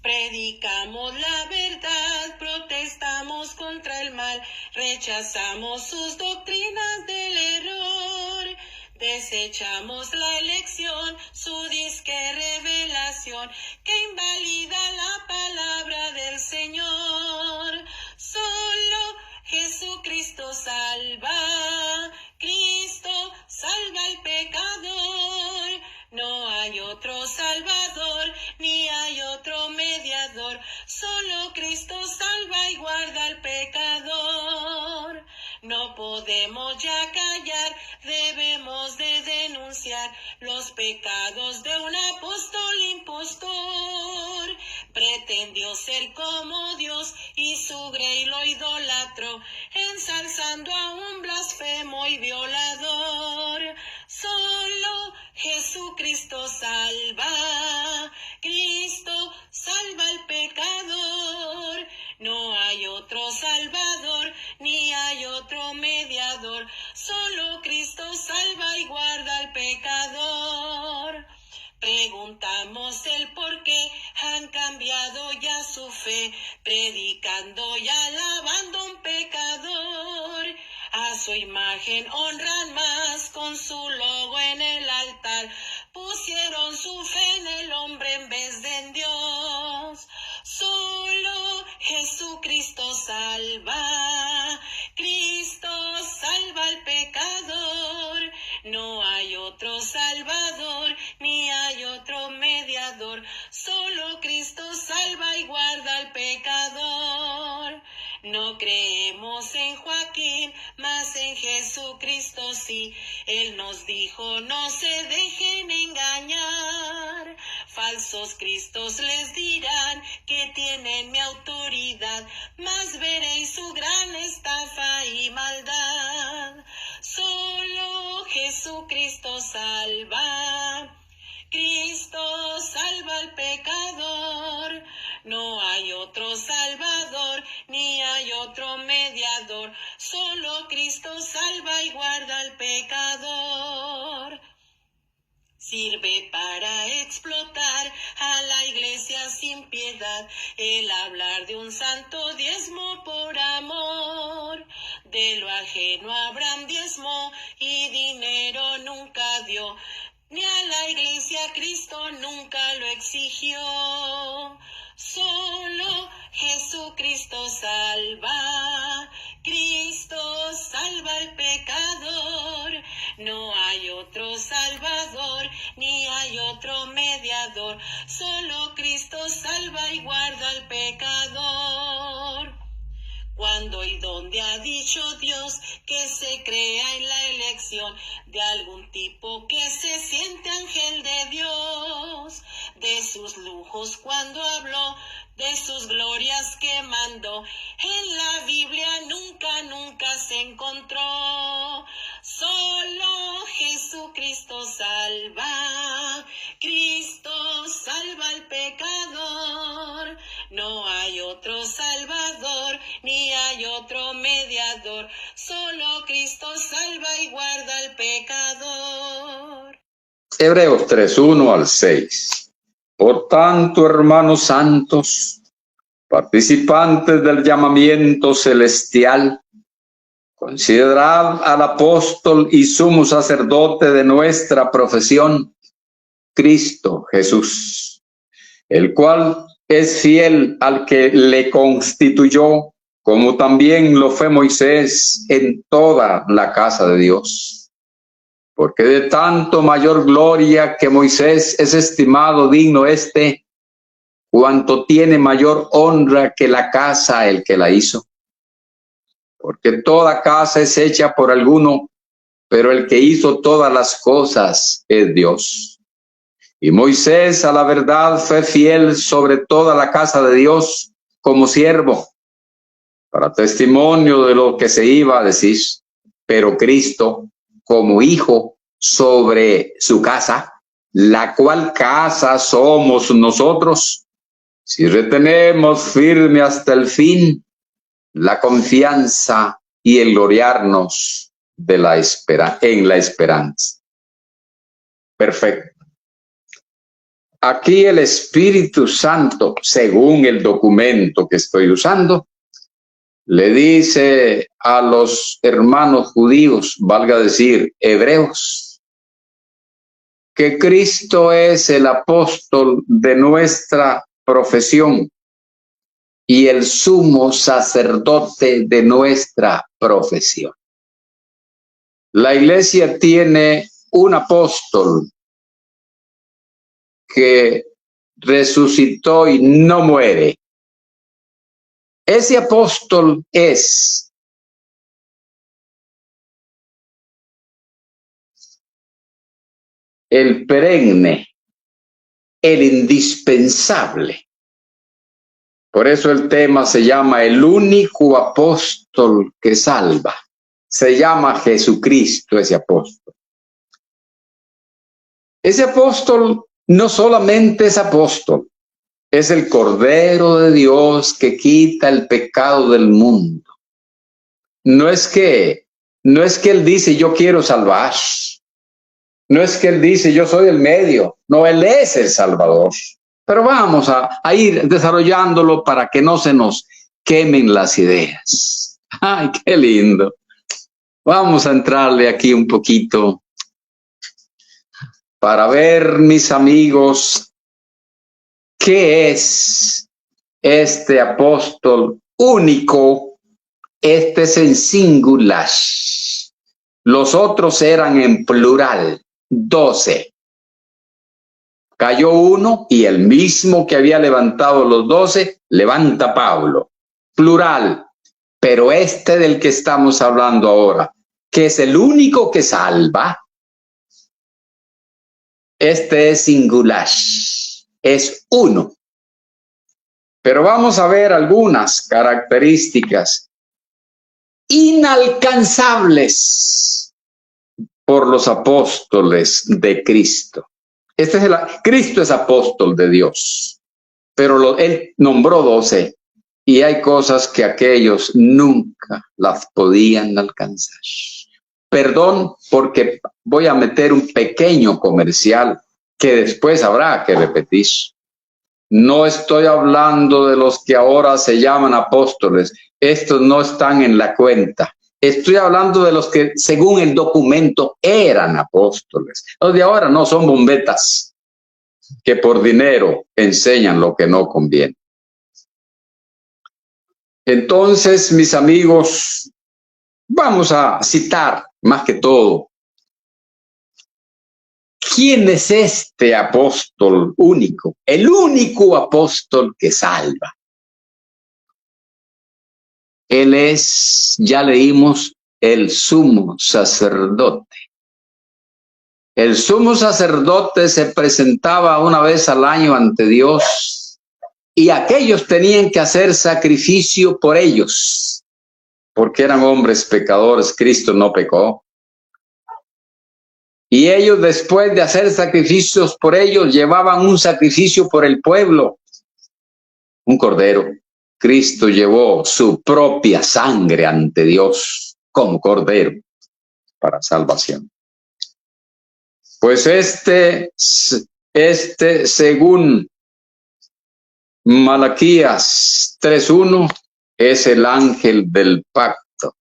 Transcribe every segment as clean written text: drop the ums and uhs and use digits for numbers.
Predicamos la verdad, protestamos contra el mal, rechazamos sus doctrinas del error. Desechamos la elección, su disque revelación, que invalida la palabra del Señor. Solo Jesucristo salva, Cristo salva al pecador. No hay otro Salvador, ni hay otro mediador. Solo Cristo salva y guarda al pecador. No podemos ya callar, debemos de denunciar los pecados de un apóstol impostor. Pretendió ser como Dios y su grey lo idolatró, ensalzando a un blasfemo y violador. Solo Jesucristo salva, Cristo salva al pecador. No hay otro Salvador, ni hay otro mediador. Solo Cristo salva y guarda al pecador. Preguntamos el por qué han cambiado ya su fe, predicando y alabando a un pecador. A su imagen honran más, con su logo en el altar, pusieron su fe en el hombre en vez de en Dios. Solo Jesucristo salva, Cristo salva al pecador. No hay otro Salvador, ni hay otro mediador. Solo Cristo salva y guarda al pecador. No creemos en Joaquín, mas en Jesucristo sí. Él nos dijo, no se dejen engañar. Falsos cristos les dirán que tienen mi autoridad, mas veréis su gran estafa y maldad. Solo Jesucristo salva, Cristo salva al pecador. No hay otro Salvador, ni hay otro mediador. Solo Cristo salva y guarda al pecador. Sirve para explotar a la iglesia sin piedad, el hablar de un santo diezmo por amor. De lo ajeno Abraham diezmó y dinero nunca dio, ni a la iglesia Cristo nunca lo exigió. Solo Jesucristo salva, Cristo salva al pecador. No hay otro Salvador, ni hay otro mediador. Solo Cristo salva y guarda al pecador. Cuando y donde ha dicho Dios que se crea en la elección de algún tipo que se siente ángel de Dios, de sus lujos cuando habló, de sus glorias que mandó, en la Biblia nunca se encontró. Solo Jesucristo salva, Cristo salva al pecador. No hay otro Salvador, ni hay otro mediador. Solo Cristo salva y guarda al pecador. Hebreos 3:1-6. Por tanto, hermanos santos, participantes del llamamiento celestial, considerad al apóstol y sumo sacerdote de nuestra profesión, Cristo Jesús, el cual es fiel al que le constituyó, como también lo fue Moisés en toda la casa de Dios. Porque de tanto mayor gloria que Moisés es estimado digno cuanto tiene mayor honra que la casa el que la hizo. Porque toda casa es hecha por alguno, pero el que hizo todas las cosas es Dios. Y Moisés a la verdad fue fiel sobre toda la casa de Dios como siervo, para testimonio de lo que se iba a decir. Pero Cristo como hijo sobre su casa, la cual casa somos nosotros, si retenemos firme hasta el fin la confianza y el gloriarnos de en la esperanza. Perfecto. aquí el Espíritu Santo, según el documento que estoy usando, le dice a los hermanos judíos, valga decir, hebreos, que Cristo es el apóstol de nuestra profesión y el sumo sacerdote de nuestra profesión. La iglesia tiene un apóstol que resucitó y no muere. Ese apóstol es el perenne, el indispensable. Por eso el tema se llama el único apóstol que salva. Se llama Jesucristo ese apóstol. Ese apóstol no solamente es apóstol, es el Cordero de Dios que quita el pecado del mundo. No es que él dice yo quiero salvar. No es que él dice yo soy el medio. No, él es el Salvador. Pero vamos a ir desarrollándolo para que no se nos quemen las ideas. Ay, qué lindo. Vamos a entrarle aquí un poquito para ver, mis amigos, qué es este apóstol único. Este es en singular. Los otros eran en plural, 12. Cayó uno y el mismo que había levantado los 12, levanta Pablo. Plural. Pero este del que estamos hablando ahora, que es el único que salva, este es singular, es uno. Pero vamos a ver algunas características inalcanzables por los apóstoles de Cristo. Cristo es apóstol de Dios, pero él nombró 12 y hay cosas que aquellos nunca las podían alcanzar. Perdón, porque voy a meter un pequeño comercial que después habrá que repetir. No estoy hablando de los que ahora se llaman apóstoles. Estos no están en la cuenta. Estoy hablando de los que, según el documento, eran apóstoles. Los de ahora no son bombetas que por dinero enseñan lo que no conviene. Entonces, mis amigos, vamos a citar más que todo. ¿Quién es este apóstol único? El único apóstol que salva. Él es, ya leímos, el sumo sacerdote. El sumo sacerdote se presentaba una vez al año ante Dios y aquellos tenían que hacer sacrificio por ellos, porque eran hombres pecadores. Cristo no pecó. Y ellos, después de hacer sacrificios por ellos, llevaban un sacrificio por el pueblo, un cordero. Cristo llevó su propia sangre ante Dios como cordero para salvación. Pues este según Malaquías 3:1 es el ángel del pacto.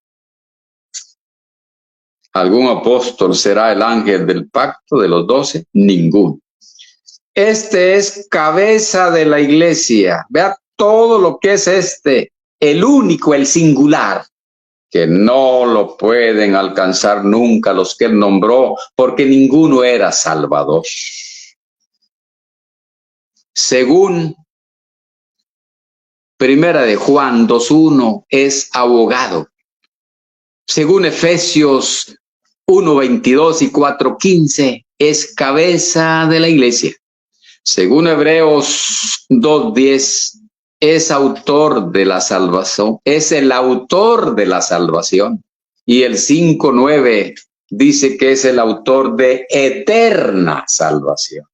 ¿Algún apóstol será el ángel del pacto de los 12? Ninguno. Este es cabeza de la iglesia. Vea todo lo que es el único, el singular, que no lo pueden alcanzar nunca los que él nombró, porque ninguno era salvador. Según Primera de Juan 2:1 es abogado. Según Efesios 1:22 y 4:15 es cabeza de la iglesia. Según Hebreos 2:10 es autor de la salvación, es el autor de la salvación. Y el 5:9 dice que es el autor de eterna salvación.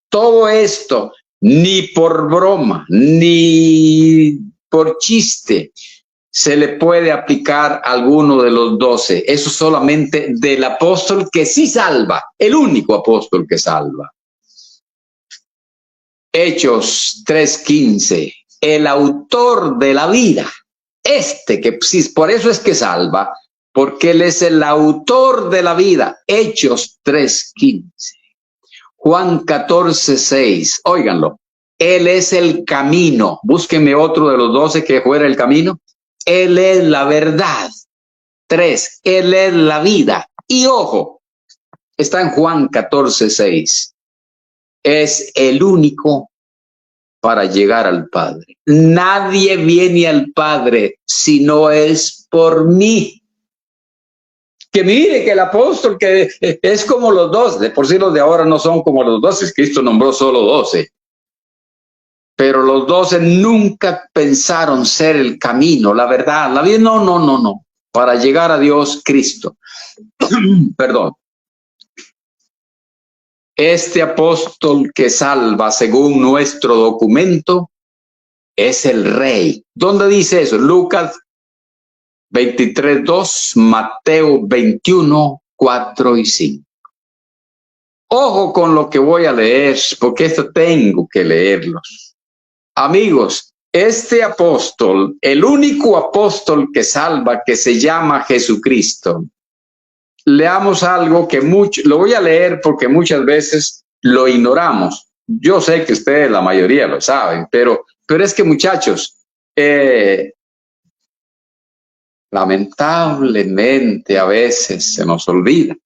Todo esto, ni por broma, ni por chiste, se le puede aplicar a alguno de los 12. Eso solamente del apóstol que sí salva, el único apóstol que salva. Hechos 3:15. El autor de la vida. Que sí, por eso es que salva, porque Él es el autor de la vida. Hechos 3:15. Juan 14:6. Óiganlo. Él es el camino. Búsquenme otro de los 12 que fuera el camino. Él es la verdad. 3. Él es la vida. Y ojo, está en Juan 14:6. Es el único para llegar al Padre. Nadie viene al Padre si no es por mí. Que mire que el apóstol que es como los 12, de por sí los de ahora no son como los 12, Cristo nombró solo 12. Pero los 12 nunca pensaron ser el camino, la verdad, la vida. No. Para llegar a Dios, Cristo. Perdón. Este apóstol que salva, según nuestro documento, es el Rey. ¿Dónde dice eso? Lucas 23:2, Mateo 21:4 y 5. Ojo con lo que voy a leer, porque esto tengo que leerlos. Amigos, este apóstol, el único apóstol que salva, que se llama Jesucristo. Leamos algo que lo voy a leer porque muchas veces lo ignoramos. Yo sé que ustedes, la mayoría lo saben, pero es que, muchachos, lamentablemente a veces se nos olvida.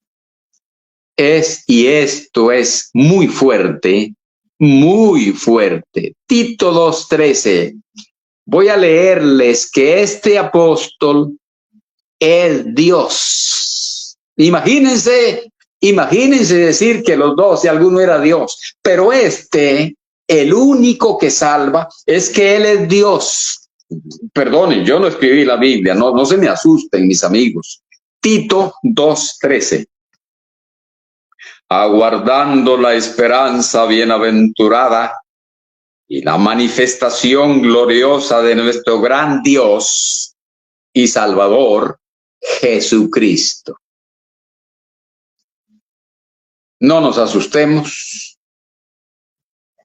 Y esto es muy fuerte, muy fuerte. Tito 2:13. Voy a leerles que este apóstol es Dios. Imagínense decir que los 12, alguno era Dios, pero el único que salva, es que Él es Dios. Perdonen, yo no escribí la Biblia, no se me asusten, mis amigos. Tito 2:13. Aguardando la esperanza bienaventurada y la manifestación gloriosa de nuestro gran Dios y Salvador, Jesucristo. No nos asustemos.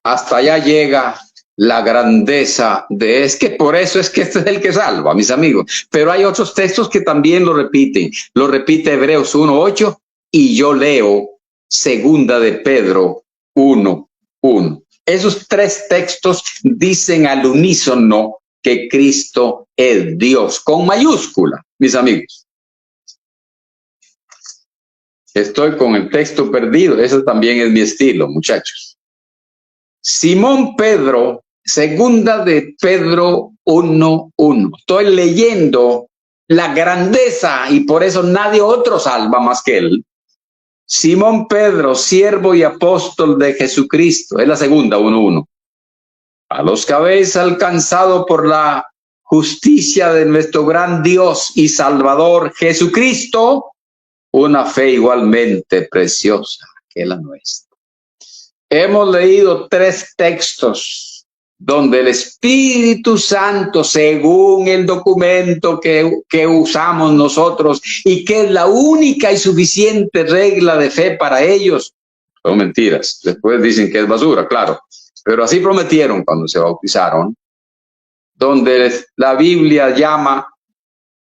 Hasta allá llega la grandeza es que por eso es que este es el que salva, mis amigos. Pero hay otros textos que también lo repiten. Lo repite Hebreos 1:8 y yo leo Segunda de Pedro 1:1. Esos 3 textos dicen al unísono que Cristo es Dios, con mayúscula, mis amigos. Estoy con el texto perdido, eso también es mi estilo, muchachos. Simón Pedro, Segunda de Pedro 1:1. Estoy leyendo la grandeza y por eso nadie otro salva más que él. Simón Pedro, siervo y apóstol de Jesucristo, es la segunda 1:1. A los que habéis alcanzado por la justicia de nuestro gran Dios y Salvador Jesucristo, una fe igualmente preciosa que la nuestra. Hemos leído 3 textos donde el Espíritu Santo, según el documento que usamos nosotros y que es la única y suficiente regla de fe para ellos, son mentiras. Después dicen que es basura, claro, pero así prometieron cuando se bautizaron, donde la Biblia llama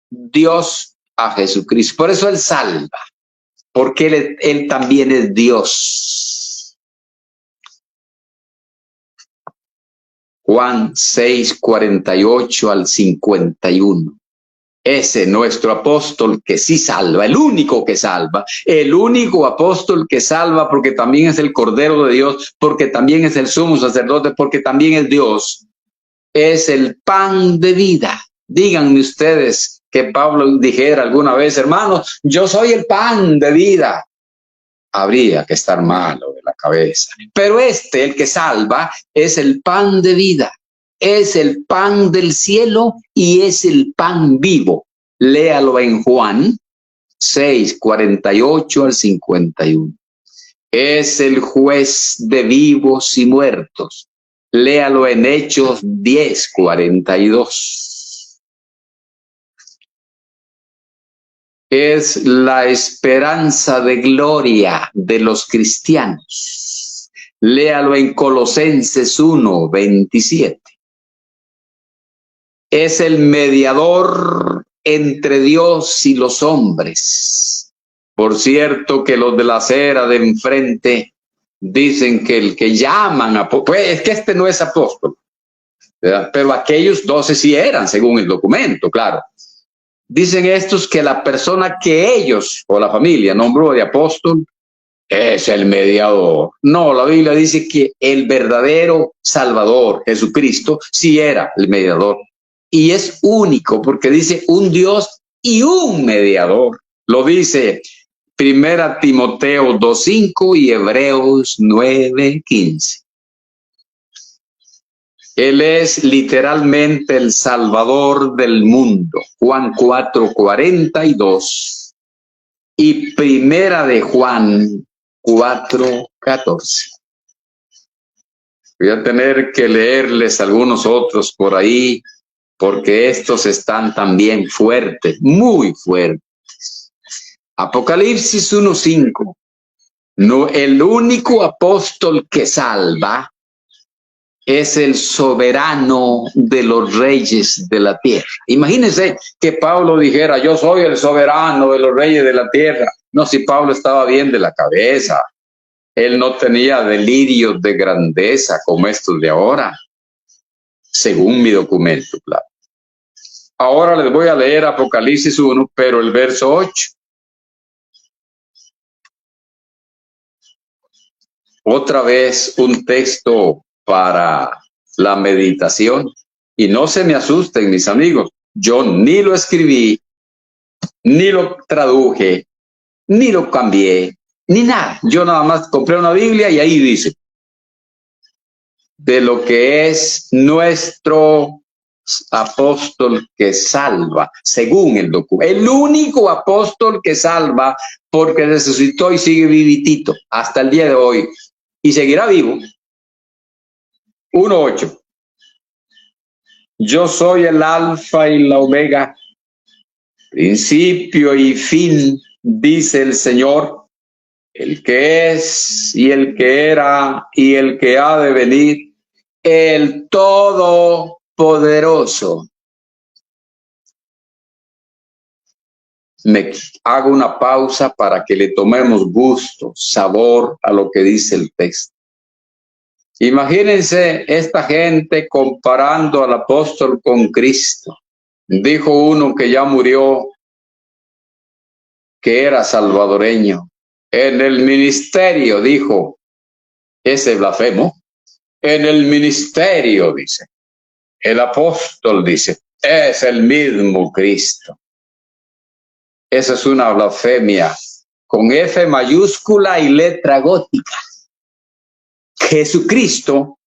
Dios a Jesucristo. Por eso Él salva, porque Él también es Dios. Juan 6:48 al 51. Ese nuestro apóstol que sí salva, el único que salva, el único apóstol que salva, porque también es el Cordero de Dios, porque también es el sumo sacerdote, porque también es Dios, es el pan de vida. Díganme ustedes que Pablo dijera alguna vez, hermanos, yo soy el pan de vida. Habría que estar malo de la cabeza. Pero el que salva, es el pan de vida, es el pan del cielo y es el pan vivo. Léalo en Juan 6:48 al 51. Es el juez de vivos y muertos. Léalo en Hechos 10:42. Es la esperanza de gloria de los cristianos. Léalo en Colosenses 1:27. Es el mediador entre Dios y los hombres. Por cierto que los de la acera de enfrente dicen que el que llaman apóstol, pues es que este no es apóstol, ¿verdad? Pero aquellos 12 sí eran, según el documento, claro. Dicen estos que la persona que ellos o la familia nombró de apóstol es el mediador. No, la Biblia dice que el verdadero Salvador, Jesucristo, sí era el mediador. Y es único porque dice un Dios y un mediador. Lo dice 1 Timoteo 2:5 y Hebreos 9:15. Él es literalmente el Salvador del mundo. Juan 4:42 y 1 Juan 4:14. Voy a tener que leerles algunos otros por ahí, porque estos están también fuertes, muy fuertes. Apocalipsis 1:5. No, el único apóstol que salva es el soberano de los reyes de la tierra. Imagínense que Pablo dijera, yo soy el soberano de los reyes de la tierra. No, si Pablo estaba bien de la cabeza. Él no tenía delirios de grandeza como estos de ahora, según mi documento, claro. Ahora les voy a leer Apocalipsis 1, pero el verso 8. Otra vez un texto para la meditación. Y no se me asusten, mis amigos. Yo ni lo escribí, ni lo traduje, ni lo cambié, ni nada. Yo nada más compré una Biblia y ahí dice de lo que es nuestro apóstol que salva, según el documento. El único apóstol que salva porque resucitó y sigue vivitito hasta el día de hoy y seguirá vivo. 1:8. Yo soy el alfa y la omega, principio y fin, dice el Señor, el que es y el que era y el que ha de venir, el Todopoderoso. Me hago una pausa para que le tomemos gusto, sabor a lo que dice el texto. Imagínense esta gente comparando al apóstol con Cristo. Dijo uno que ya murió, que era salvadoreño. En el ministerio, dijo ese blasfemo, en el ministerio, dice, el apóstol dice, es el mismo Cristo. Esa es una blasfemia con F mayúscula y letra gótica. Jesucristo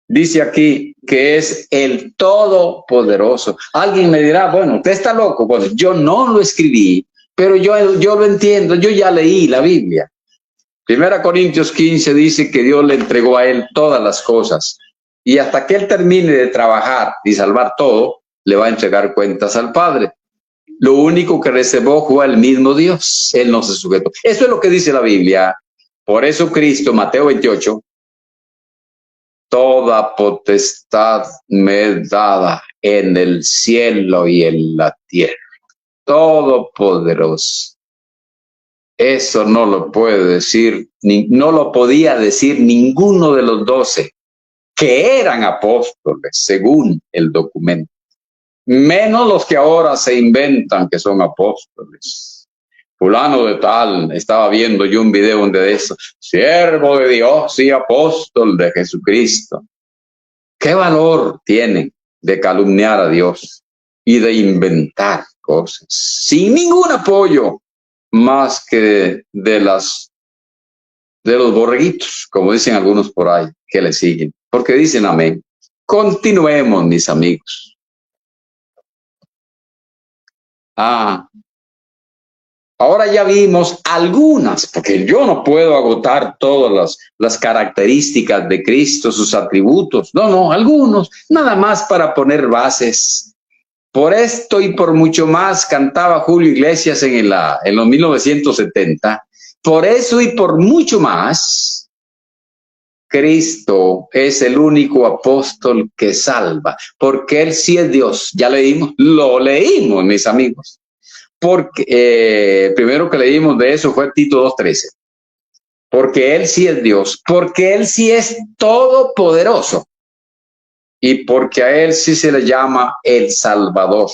dice aquí que es el Todopoderoso. Alguien me dirá, bueno, usted está loco. Bueno, yo no lo escribí, pero yo lo entiendo, yo ya leí la Biblia. 1 Corintios 15 dice que Dios le entregó a él todas las cosas. Y hasta que él termine de trabajar y salvar todo, le va a entregar cuentas al Padre. Lo único que reservó fue el mismo Dios. Él no se sujetó. Eso es lo que dice la Biblia. Por eso Cristo, Mateo 28, toda potestad me es dada en el cielo y en la tierra. Todopoderoso. Eso no lo puede decir, no lo podía decir ninguno de los 12 que eran apóstoles, según el documento. Menos los que ahora se inventan que son apóstoles. Fulano de tal, estaba viendo yo un video de eso, siervo de Dios y apóstol de Jesucristo. ¿Qué valor tienen de calumniar a Dios y de inventar cosas sin ningún apoyo más que de los borreguitos, como dicen algunos por ahí, que le siguen? Porque dicen amén. Continuemos, mis amigos. Ahora ya vimos algunas, porque yo no puedo agotar todas las características de Cristo, sus atributos. No, algunos, nada más para poner bases. Por esto y por mucho más cantaba Julio Iglesias en los 1970. Por eso y por mucho más, Cristo es el único apóstol que salva, porque Él sí es Dios. Ya leímos, lo leímos, mis amigos. Porque primero que leímos de eso fue Tito 2:13. Porque Él sí es Dios, porque Él sí es todopoderoso y porque a Él sí se le llama el Salvador.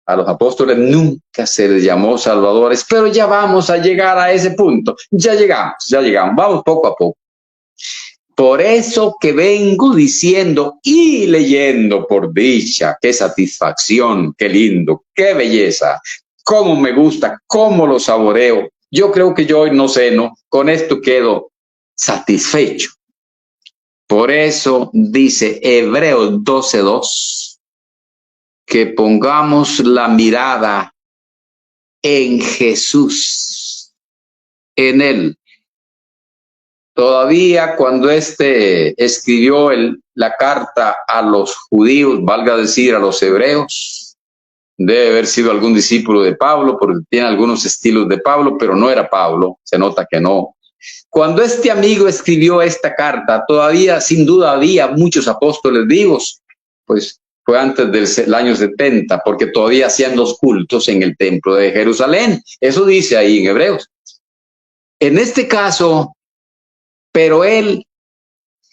A los apóstoles nunca se les llamó salvadores, pero ya vamos a llegar a ese punto. Ya llegamos, vamos poco a poco. Por eso que vengo diciendo y leyendo por dicha, qué satisfacción, qué lindo, qué belleza, cómo me gusta, cómo lo saboreo. Yo creo que yo hoy no ceno, con esto quedo satisfecho. Por eso dice Hebreos 12:2 que pongamos la mirada en Jesús, en Él. Todavía cuando escribió la carta a los judíos, valga decir a los hebreos, debe haber sido algún discípulo de Pablo, porque tiene algunos estilos de Pablo, pero no era Pablo, se nota que no. Cuando este amigo escribió esta carta, todavía sin duda había muchos apóstoles vivos, pues fue antes del año 70, porque todavía hacían los cultos en el templo de Jerusalén. Eso dice ahí en Hebreos. En este caso, pero él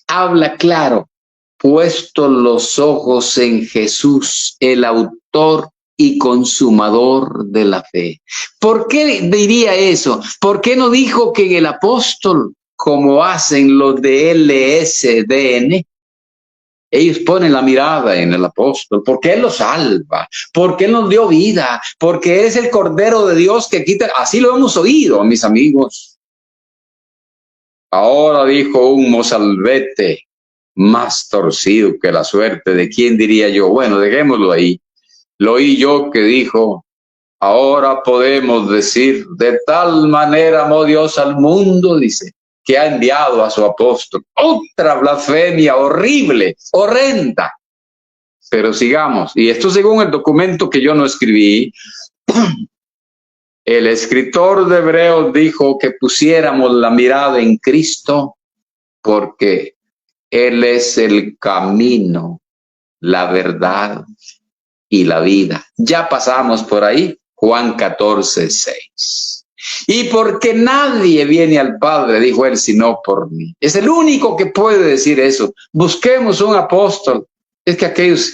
habla claro, puesto los ojos en Jesús, el autor y consumador de la fe. ¿Por qué diría eso? ¿Por qué no dijo que en el apóstol, como hacen los de LSDN, ellos ponen la mirada en el apóstol? Porque Él los salva, porque Él nos dio vida, porque es el Cordero de Dios que quita. Así lo hemos oído, mis amigos. Ahora dijo un mozalbete más torcido que la suerte. ¿De quién diría yo? Bueno, dejémoslo ahí. Lo oí yo que dijo, ahora podemos decir, de tal manera amó Dios al mundo, dice, que ha enviado a su apóstol. Otra blasfemia horrible, horrenda. Pero sigamos. Y esto según el documento que yo no escribí. El escritor de Hebreos dijo que pusiéramos la mirada en Cristo porque Él es el camino, la verdad y la vida. Ya pasamos por ahí, Juan 14:6. Y porque nadie viene al Padre, dijo Él, sino por mí. Es el único que puede decir eso. Busquemos un apóstol. Es que aquellos,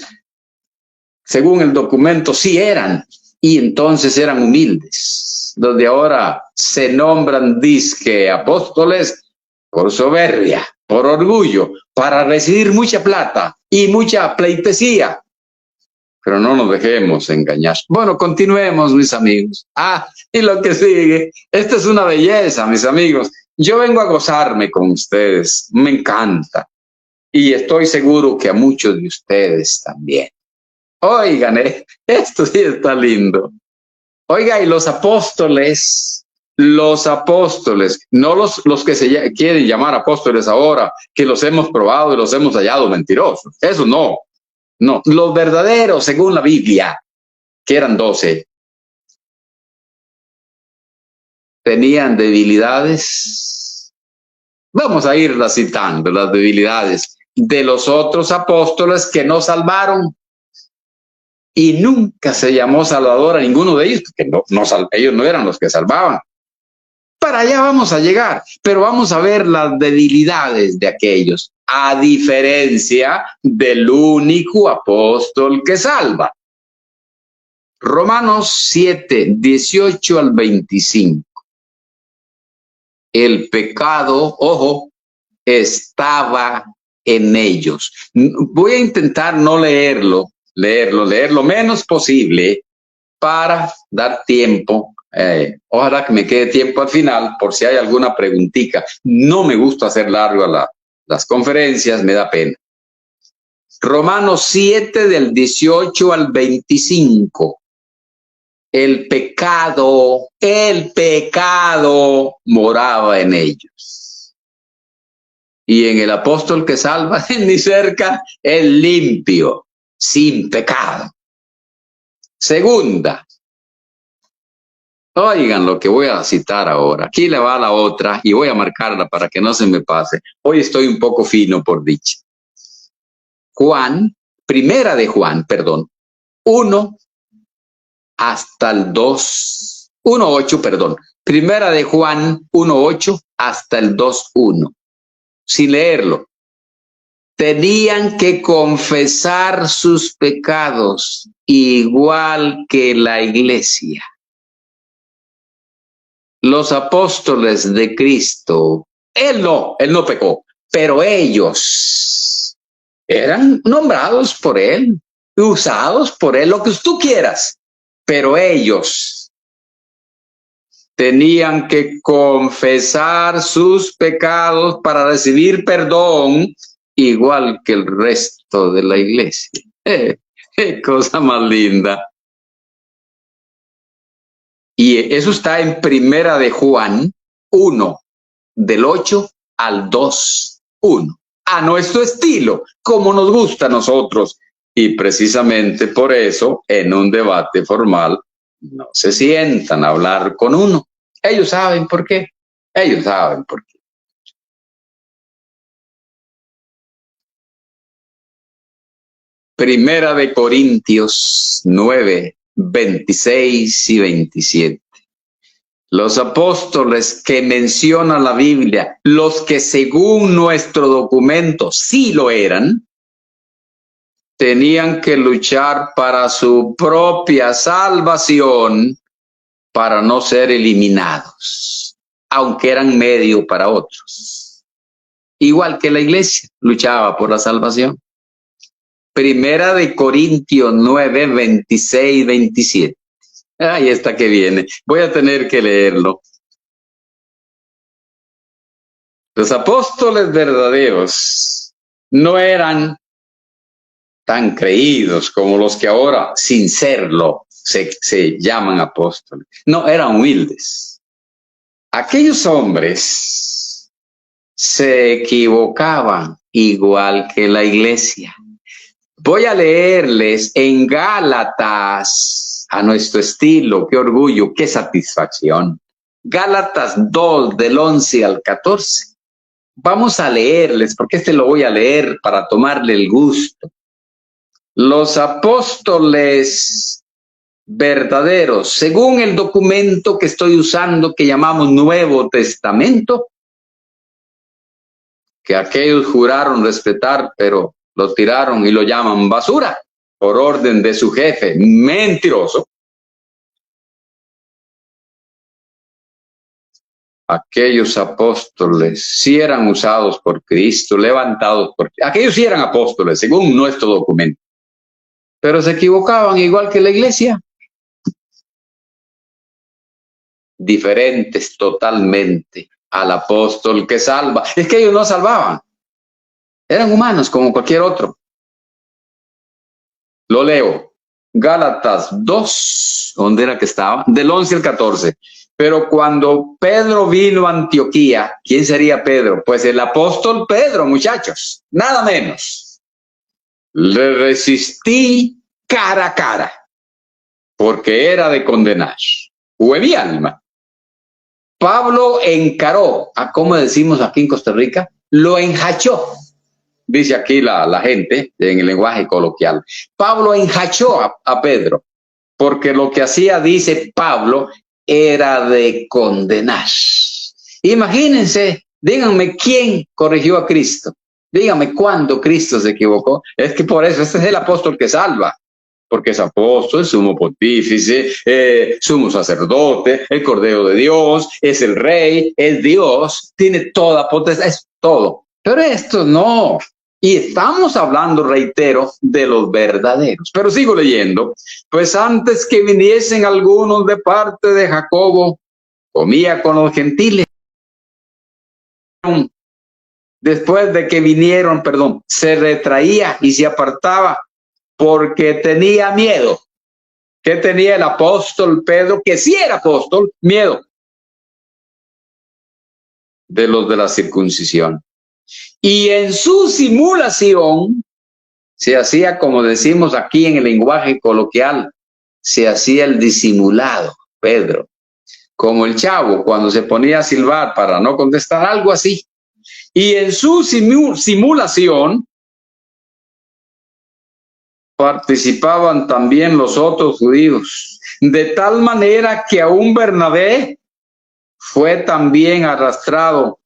según el documento, sí eran. Y entonces eran humildes, donde ahora se nombran disque apóstoles por soberbia, por orgullo, para recibir mucha plata y mucha pleitesía. Pero no nos dejemos engañar. Bueno, continuemos, mis amigos. Y lo que sigue, esta es una belleza, mis amigos. Yo vengo a gozarme con ustedes, me encanta. Y estoy seguro que a muchos de ustedes también. Oigan, esto sí está lindo. Oiga, y los apóstoles, no los que se quieren llamar apóstoles ahora, que los hemos probado y los hemos hallado mentirosos. Eso no, los verdaderos, según la Biblia, que eran 12, tenían debilidades. Vamos a irlas citando, las debilidades de los otros apóstoles que no salvaron. Y nunca se llamó Salvador a ninguno de ellos, porque ellos no eran los que salvaban. Para allá vamos a llegar, pero vamos a ver las debilidades de aquellos, a diferencia del único apóstol que salva. Romanos 7:18 al 25. El pecado, ojo, estaba en ellos. Voy a intentar no leerlo lo menos posible para dar tiempo. Ojalá que me quede tiempo al final por si hay alguna preguntita. No me gusta hacer largo las conferencias, me da pena. Romanos 7 del 18 al 25. El pecado moraba en ellos. Y en el apóstol que salva, ni cerca, el limpio, sin pecado. Segunda, Oigan lo que voy a citar ahora. Aquí le va la otra y voy a marcarla para que no se me pase. Hoy estoy un poco fino por dicha. Primera de Juan, perdón, 1 hasta el 2, 1:8, perdón. Primera de Juan 1:8 hasta el 2:1. Sin leerlo. Tenían que confesar sus pecados igual que la iglesia. Los apóstoles de Cristo, él no pecó, pero ellos eran nombrados por él, usados por él, lo que tú quieras, pero ellos tenían que confesar sus pecados para recibir perdón, igual que el resto de la iglesia. ¡Qué cosa más linda! Y eso está en Primera de Juan 1, del 8 al 2:1. A nuestro estilo, como nos gusta a nosotros. Y precisamente por eso, en un debate formal, no se sientan a hablar con uno. Ellos saben por qué. Ellos saben por qué. Primera de Corintios 9, 26 y 27. Los apóstoles que menciona la Biblia, los que según nuestro documento sí lo eran, tenían que luchar para su propia salvación para no ser eliminados, aunque eran medio para otros. Igual que la iglesia luchaba por la salvación. Primera de Corintios 9, 26, 27. Ahí está que viene. Voy a tener que leerlo. Los apóstoles verdaderos no eran tan creídos como los que ahora, sin serlo, se llaman apóstoles. No, eran humildes. Aquellos hombres se equivocaban igual que la iglesia. Voy a leerles en Gálatas, a nuestro estilo, qué orgullo, qué satisfacción. Gálatas 2, del 11 al 14. Vamos a leerles, porque lo voy a leer para tomarle el gusto. Los apóstoles verdaderos, según el documento que estoy usando, que llamamos Nuevo Testamento, que aquellos juraron respetar, pero lo tiraron y lo llaman basura por orden de su jefe, mentiroso. Aquellos apóstoles sí eran usados por Cristo, levantados por Cristo. Aquellos sí eran apóstoles, según nuestro documento. Pero se equivocaban igual que la iglesia. Diferentes totalmente al apóstol que salva. Es que ellos no salvaban. Eran humanos como cualquier otro. Lo leo. Gálatas 2, ¿dónde era que estaba? Del 11 al 14. Pero cuando Pedro vino a Antioquía, ¿quién sería Pedro? Pues el apóstol Pedro, muchachos, nada menos. Le resistí cara a cara, porque era de condenar. Fue mi alma. Pablo encaró, ¿cómo decimos aquí en Costa Rica? Lo enjachó. Dice aquí la gente en el lenguaje coloquial. Pablo enjachó a Pedro, porque lo que hacía, dice Pablo, era de condenar. Imagínense, díganme quién corrigió a Cristo. Díganme cuándo Cristo se equivocó. Es que por eso este es el apóstol que salva, porque es apóstol, sumo pontífice, sumo sacerdote, el Cordero de Dios, es el Rey, es Dios, tiene toda potestad, es todo. Pero esto no. Y estamos hablando, reitero, de los verdaderos. Pero sigo leyendo. Pues antes que viniesen algunos de parte de Jacobo, comía con los gentiles. Después de que vinieron, se retraía y se apartaba porque tenía miedo. ¿Qué tenía el apóstol Pedro? Que sí era apóstol, miedo de los de la circuncisión. Y en su simulación se hacía, como decimos aquí en el lenguaje coloquial, se hacía el disimulado, Pedro. como el Chavo cuando se ponía a silbar para no contestar, algo así. Y en su simulación participaban también los otros judíos, de tal manera que aún Bernabé fue también arrastrado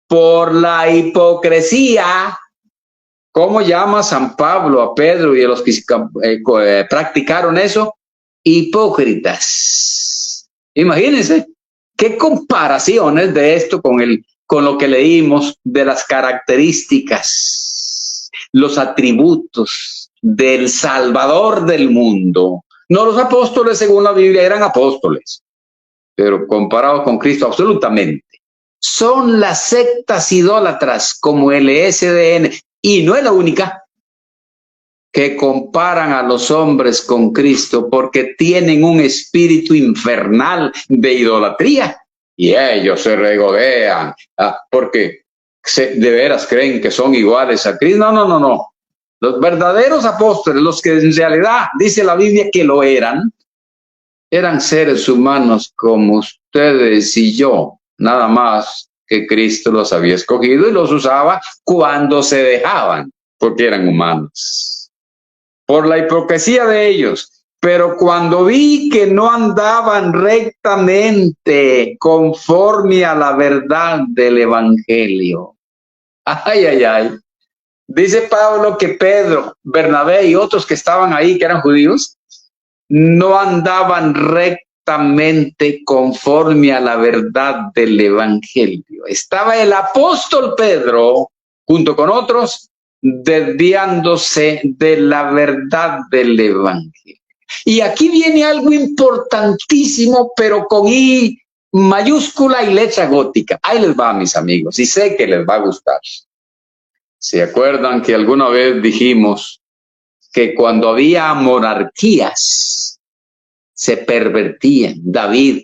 por la hipocresía. ¿Cómo llama San Pablo a Pedro y a los que practicaron eso? Hipócritas. Imagínense qué comparaciones de esto con lo que leímos de las características, los atributos del Salvador del mundo. No, los apóstoles, según la Biblia, eran apóstoles, pero comparados con Cristo, absolutamente. Son las sectas idólatras como el ESDN, y no es la única, que comparan a los hombres con Cristo porque tienen un espíritu infernal de idolatría y ellos se regodean porque de veras creen que son iguales a Cristo. No. Los verdaderos apóstoles, los que en realidad dice la Biblia que lo eran seres humanos como ustedes y yo, nada más que Cristo los había escogido y los usaba cuando se dejaban, porque eran humanos. Por la hipocresía de ellos, pero cuando vi que no andaban rectamente conforme a la verdad del Evangelio. Ay. Dice Pablo que Pedro, Bernabé y otros que estaban ahí, que eran judíos, no andaban rectamente conforme a la verdad del Evangelio. Estaba el apóstol Pedro, junto con otros, desviándose de la verdad del Evangelio. Y aquí viene algo importantísimo, pero con I mayúscula y letra gótica. Ahí les va, mis amigos, y sé que les va a gustar. ¿Se acuerdan que alguna vez dijimos que cuando había monarquías se pervertían? David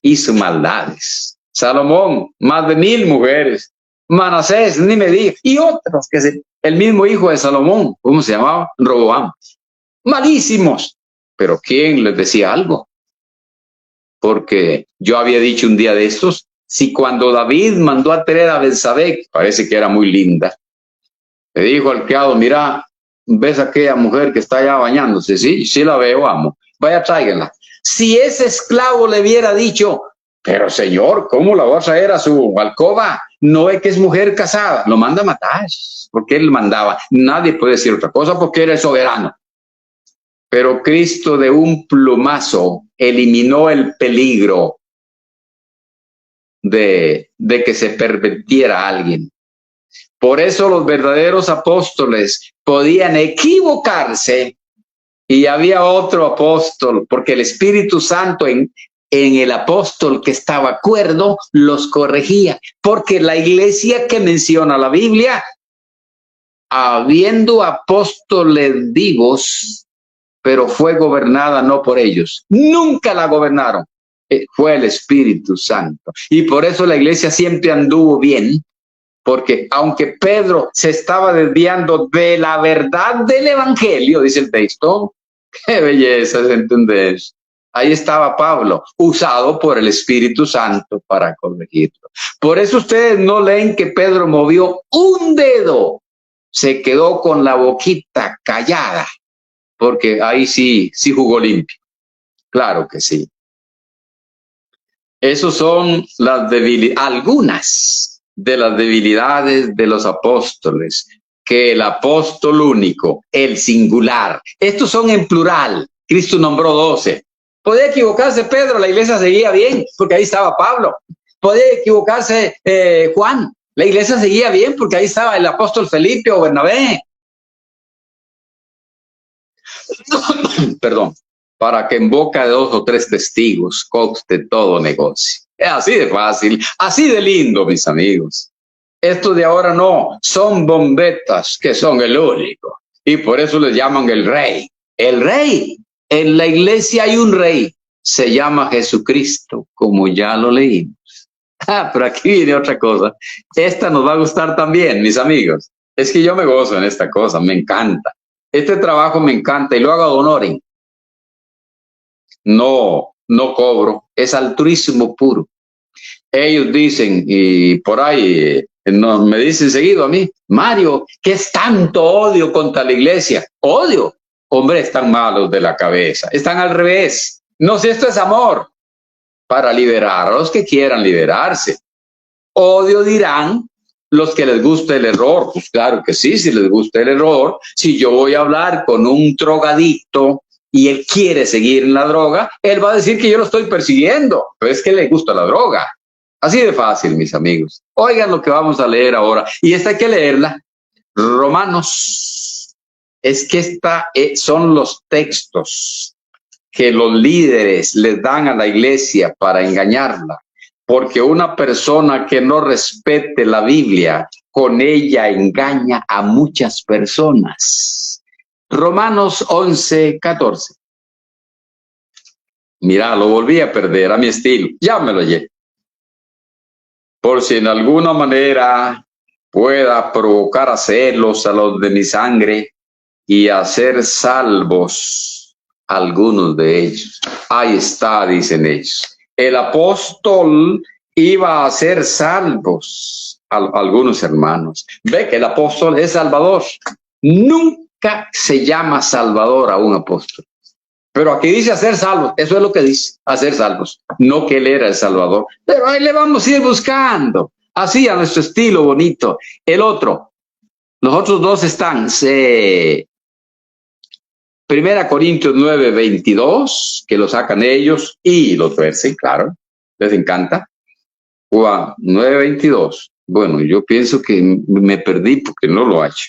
hizo maldades. Salomón, más de 1000 mujeres. Manasés, ni me diga. Y otros, el mismo hijo de Salomón, ¿cómo se llamaba? Roboam. Malísimos. Pero ¿quién les decía algo? Porque yo había dicho un día de estos, si cuando David mandó a traer a Betsabé, parece que era muy linda, le dijo al criado, mira, ¿ves a aquella mujer que está allá bañándose? Sí la veo, amo. Vaya, tráiganla. Si ese esclavo le hubiera dicho, pero señor, ¿cómo la va a traer a su alcoba? No es que es mujer casada, lo manda a matar, porque él mandaba. Nadie puede decir otra cosa porque era el soberano. Pero Cristo de un plumazo eliminó el peligro de que se pervirtiera a alguien. Por eso los verdaderos apóstoles podían equivocarse y había otro apóstol, porque el Espíritu Santo en el apóstol que estaba cuerdo los corregía, porque la iglesia que menciona la Biblia, habiendo apóstoles vivos, pero fue gobernada no por ellos, nunca la gobernaron, fue el Espíritu Santo. Y por eso la iglesia siempre anduvo bien, porque aunque Pedro se estaba desviando de la verdad del Evangelio, dice el texto, qué belleza, ¿entendés? Ahí estaba Pablo, usado por el Espíritu Santo para corregirlo. Por eso ustedes no leen que Pedro movió un dedo, se quedó con la boquita callada, porque ahí sí jugó limpio. Claro que sí. Esos son las debilidades, algunas de las debilidades de los apóstoles, que el apóstol único, el singular, estos son en plural, Cristo nombró 12. Podía equivocarse Pedro, la iglesia seguía bien, porque ahí estaba Pablo. Podía equivocarse Juan, la iglesia seguía bien, porque ahí estaba el apóstol Felipe o Bernabé. Perdón, para que en boca de 2 o 3 testigos conste todo negocio. Es así de fácil, así de lindo, mis amigos. Estos de ahora no, son bombetas que son el único. Y por eso les llaman el rey. El rey. En la iglesia hay un rey. Se llama Jesucristo, como ya lo leímos. Pero aquí viene otra cosa. Esta nos va a gustar también, mis amigos. Es que yo me gozo en esta cosa, me encanta. Este trabajo me encanta y lo hago ad honorem. No no cobro, es altruismo puro. Ellos dicen, y por ahí no, me dicen seguido a mí, Mario, ¿qué es tanto odio contra la iglesia? Odio. Hombre, están malos de la cabeza, están al revés. No, si esto es amor, para liberar a los que quieran liberarse. Odio dirán los que les gusta el error. Pues claro que sí, si les gusta el error. Si yo voy a hablar con un drogadicto y él quiere seguir en la droga, él va a decir que yo lo estoy persiguiendo, pero es que le gusta la droga. Así de fácil, mis amigos. Oigan lo que vamos a leer ahora. Y esta hay que leerla. Romanos. Es que son los textos que los líderes les dan a la iglesia para engañarla. Porque una persona que no respete la Biblia, con ella engaña a muchas personas. Romanos 11:14. Mira, lo volví a perder a mi estilo. Ya me lo llevo. Por si en alguna manera pueda provocar a celos a los de mi sangre y hacer salvos algunos de ellos. Ahí está, dicen ellos. El apóstol iba a hacer salvos a algunos hermanos. Ve que el apóstol es salvador. Nunca se llama salvador a un apóstol. Pero aquí dice hacer salvos. Eso es lo que dice, hacer salvos. No que él era el salvador. Pero ahí le vamos a ir buscando. Así, a nuestro estilo bonito. El otro. Los otros dos están. 1 Corintios 9:22, que lo sacan ellos y lo tuercen, claro. Les encanta. Juan 9:22. Bueno, yo pienso que me perdí porque no lo he hecho.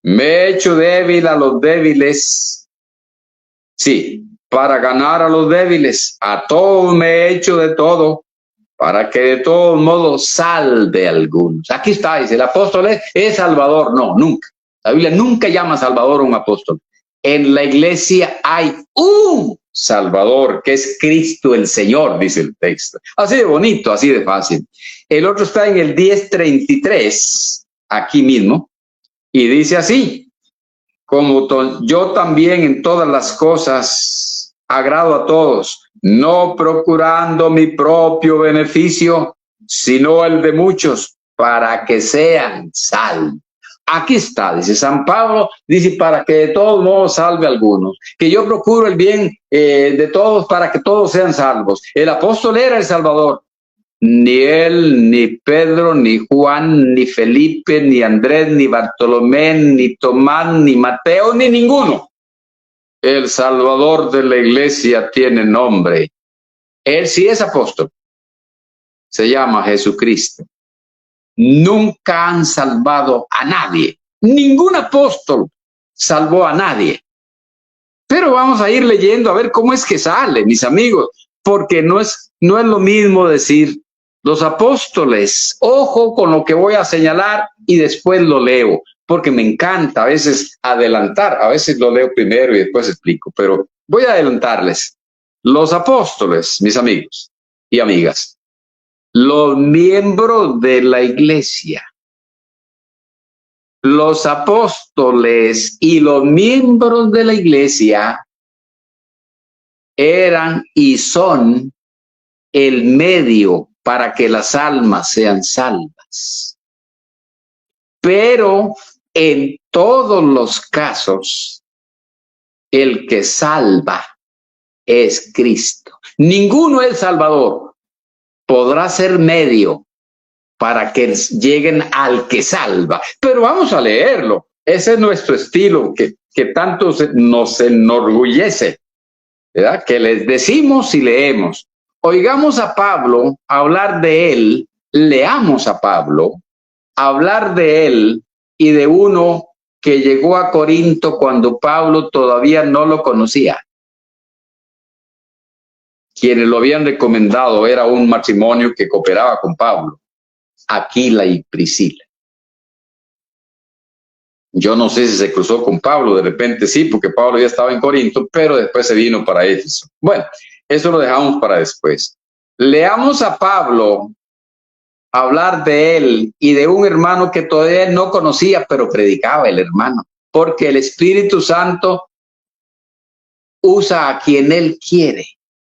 Me he hecho débil a los débiles. Sí, para ganar a los débiles. A todos me he hecho de todo, para que de todos modos salve a algunos. Aquí está, dice, el apóstol es salvador. No, nunca. La Biblia nunca llama salvador a un apóstol. En la iglesia hay un salvador, que es Cristo el Señor, dice el texto. Así de bonito, así de fácil. El otro está en el 10:33, aquí mismo, y dice así: como yo también en todas las cosas agrado a todos, no procurando mi propio beneficio, sino el de muchos, para que sean salvos. Aquí está, dice San Pablo, dice, para que de todos modos salve a algunos, que yo procuro el bien de todos para que todos sean salvos. El apóstol era el Salvador. Ni él, ni Pedro, ni Juan, ni Felipe, ni Andrés, ni Bartolomé, ni Tomás, ni Mateo, ni ninguno. El Salvador de la iglesia tiene nombre. Él sí es apóstol. Se llama Jesucristo. Nunca han salvado a nadie. Ningún apóstol salvó a nadie. Pero vamos a ir leyendo a ver cómo es que sale, mis amigos, porque no es lo mismo decir los apóstoles. Ojo con lo que voy a señalar y después lo leo, porque me encanta a veces adelantar, a veces lo leo primero y después explico, pero voy a adelantarles. Los apóstoles, mis amigos y amigas, los miembros de la iglesia, los apóstoles y los miembros de la iglesia eran y son el medio para que las almas sean salvas. Pero en todos los casos, el que salva es Cristo. Ninguno es salvador. Podrá ser medio para que lleguen al que salva. Pero vamos a leerlo. Ese es nuestro estilo que tanto nos enorgullece, ¿verdad? Que les decimos y leemos. Oigamos a Pablo hablar de él, leamos a Pablo hablar de él y de uno que llegó a Corinto cuando Pablo todavía no lo conocía. Quienes lo habían recomendado era un matrimonio que cooperaba con Pablo, Aquila y Priscila. Yo no sé si se cruzó con Pablo, de repente sí, porque Pablo ya estaba en Corinto, pero después se vino para Éfeso. Bueno, eso lo dejamos para después. Leamos a Pablo hablar de él y de un hermano que todavía no conocía, pero predicaba el hermano, porque el Espíritu Santo usa a quien él quiere.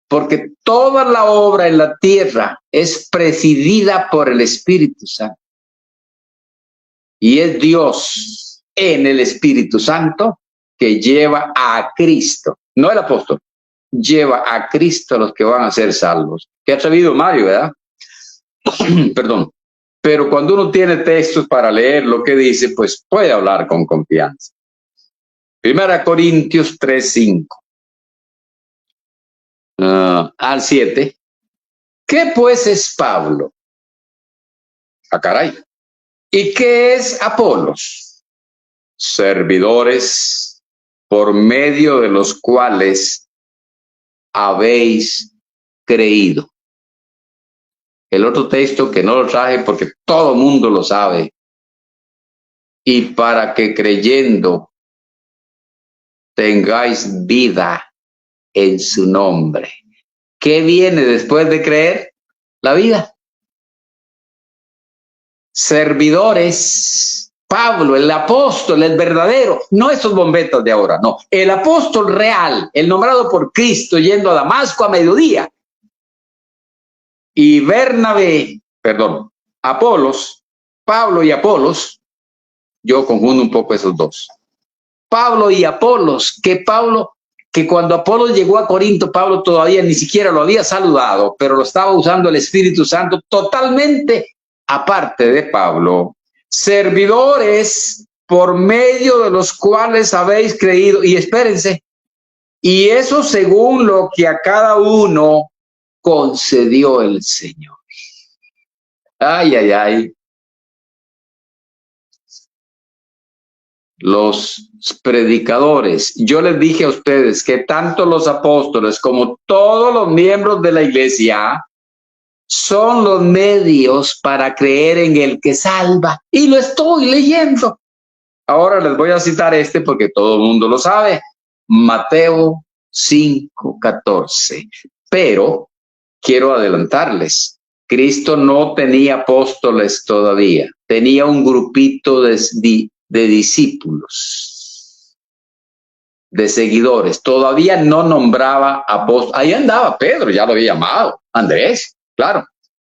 porque toda la obra en la tierra es presidida por el Espíritu Santo. Y es Dios en el Espíritu Santo que lleva a Cristo, no el apóstol, lleva a Cristo a los que van a ser salvos. Qué atrevido Mario, ¿verdad? Perdón. Pero cuando uno tiene textos para leer lo que dice, pues puede hablar con confianza. 1 Corintios 3:5 al 7. ¿Qué pues es Pablo? Ah, caray. ¿Y qué es Apolos? Servidores por medio de los cuales habéis creído. El otro texto que no lo traje porque todo el mundo lo sabe. Y para que creyendo tengáis vida en su nombre. ¿Qué viene después de creer? La vida. Servidores. Pablo, el apóstol, el verdadero, no esos bombetas de ahora, no. El apóstol real, el nombrado por Cristo yendo a Damasco a mediodía. Y Apolos, Pablo y Apolos, yo confundo un poco esos dos. Pablo y Apolos, que cuando Apolos llegó a Corinto, Pablo todavía ni siquiera lo había saludado, pero lo estaba usando el Espíritu Santo totalmente aparte de Pablo. Servidores por medio de los cuales habéis creído, y espérense, y eso según lo que a cada uno concedió el Señor. Ay, ay, ay. Los predicadores, yo les dije a ustedes que tanto los apóstoles como todos los miembros de la iglesia son los medios para creer en el que salva. Y lo estoy leyendo. Ahora les voy a citar porque todo el mundo lo sabe. Mateo 5:14. Pero quiero adelantarles. Cristo no tenía apóstoles todavía. Tenía un grupito de discípulos, de seguidores. Todavía no nombraba apóstoles. Ahí andaba Pedro, ya lo había llamado. Andrés, claro.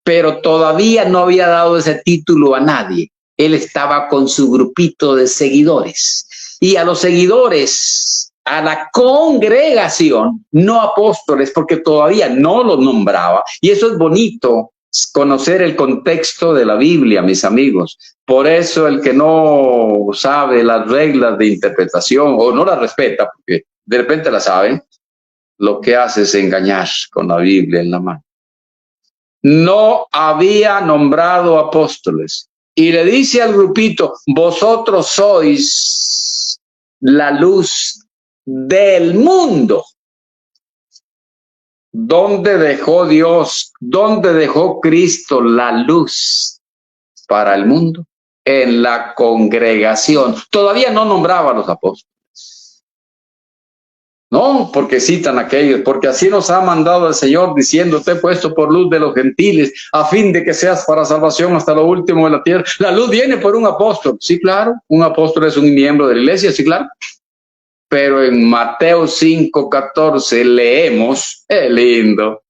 Pero todavía no había dado ese título a nadie. Él estaba con su grupito de seguidores. Y a los seguidores, a la congregación, no apóstoles, porque todavía no los nombraba. Y eso es bonito, conocer el contexto de la Biblia, mis amigos. Por eso el que no sabe las reglas de interpretación o no las respeta, porque de repente las saben, lo que hace es engañar con la Biblia en la mano. No había nombrado apóstoles. Y le dice al grupito, vosotros sois la luz del mundo. ¿Dónde dejó Dios, dónde dejó Cristo la luz para el mundo? En la congregación. Todavía no nombraba a los apóstoles. No, porque citan aquellos, porque así nos ha mandado el Señor diciendo, te he puesto por luz de los gentiles, a fin de que seas para salvación hasta lo último de la tierra. La luz viene por un apóstol. Sí, claro, un apóstol es un miembro de la iglesia, sí, claro. Pero en Mateo 5:14 leemos, es lindo,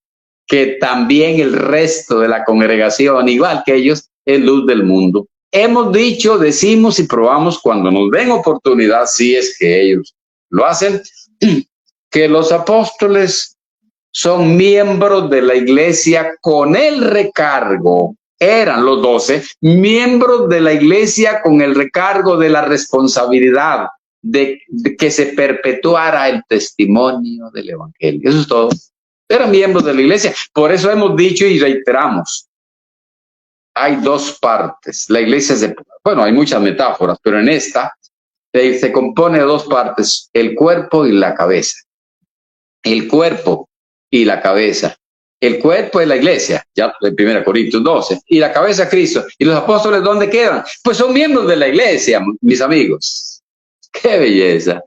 que también el resto de la congregación, igual que ellos, es luz del mundo. Hemos dicho, decimos y probamos cuando nos den oportunidad, si es que ellos lo hacen, que los apóstoles son miembros de la iglesia con el recargo, eran los 12, miembros de la iglesia con el recargo de la responsabilidad de que se perpetuara el testimonio del evangelio. Eso es todo. Eran miembros de la iglesia. Por eso hemos dicho y reiteramos, hay dos partes. La iglesia bueno, hay muchas metáforas, pero en esta se compone de dos partes, el cuerpo y la cabeza. El cuerpo y la cabeza. El cuerpo es la iglesia, ya en 1 Corintios 12, y la cabeza Cristo. ¿Y los apóstoles dónde quedan? Pues son miembros de la iglesia, mis amigos. ¡Qué belleza!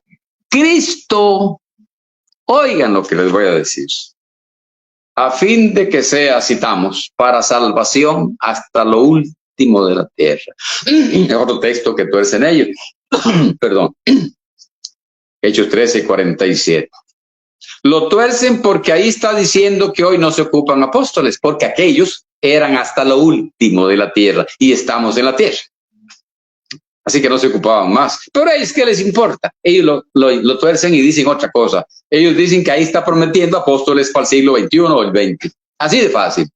Cristo, oigan lo que les voy a decir, a fin de que sea, citamos, para salvación hasta lo último de la tierra. Otro texto que tú eres en ellos. Perdón. Hechos 13:47. Lo tuercen porque ahí está diciendo que hoy no se ocupan apóstoles, porque aquellos eran hasta lo último de la tierra y estamos en la tierra. Así que no se ocupaban más. Pero a ellos, ¿qué les importa? Ellos lo tuercen y dicen otra cosa. Ellos dicen que ahí está prometiendo apóstoles para el siglo XXI o el XX. Así de fácil.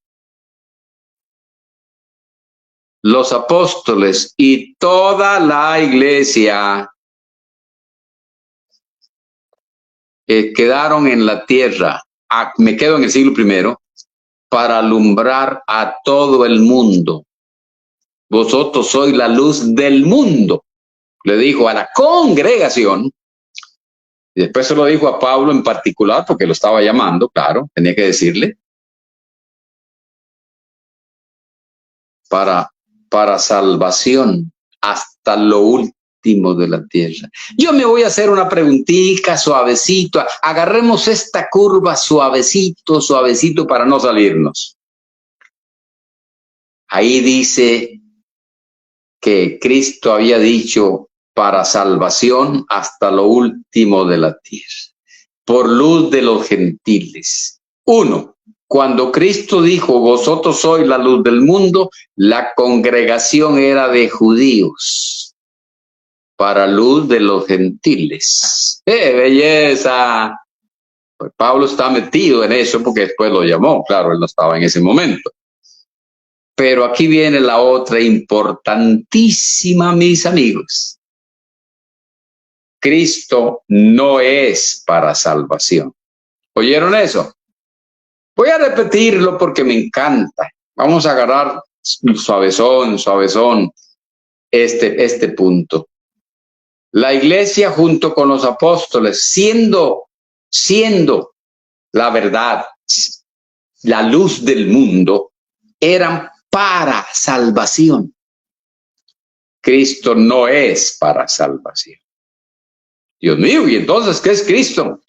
Los apóstoles y toda la iglesia quedaron en la tierra. Me quedo en el siglo I para alumbrar a todo el mundo. Vosotros sois la luz del mundo, le dijo a la congregación. Y después se lo dijo a Pablo en particular, porque lo estaba llamando, claro, tenía que decirle. Para salvación hasta lo último de la tierra. Yo me voy a hacer una preguntita suavecito. Agarremos esta curva suavecito, suavecito para no salirnos. Ahí dice que Cristo había dicho para salvación hasta lo último de la tierra, por luz de los gentiles. 1. Cuando Cristo dijo, vosotros sois la luz del mundo, la congregación era de judíos, para luz de los gentiles. ¡Qué belleza! Pues Pablo está metido en eso porque después lo llamó, claro, él no estaba en ese momento. Pero aquí viene la otra importantísima, mis amigos. Cristo no es para salvación. ¿Oyeron eso? Voy a repetirlo porque me encanta. Vamos a agarrar suavezón, suavezón este punto. La iglesia junto con los apóstoles, siendo la verdad, la luz del mundo, eran para salvación. Cristo no es para salvación. Dios mío, ¿y entonces qué es Cristo?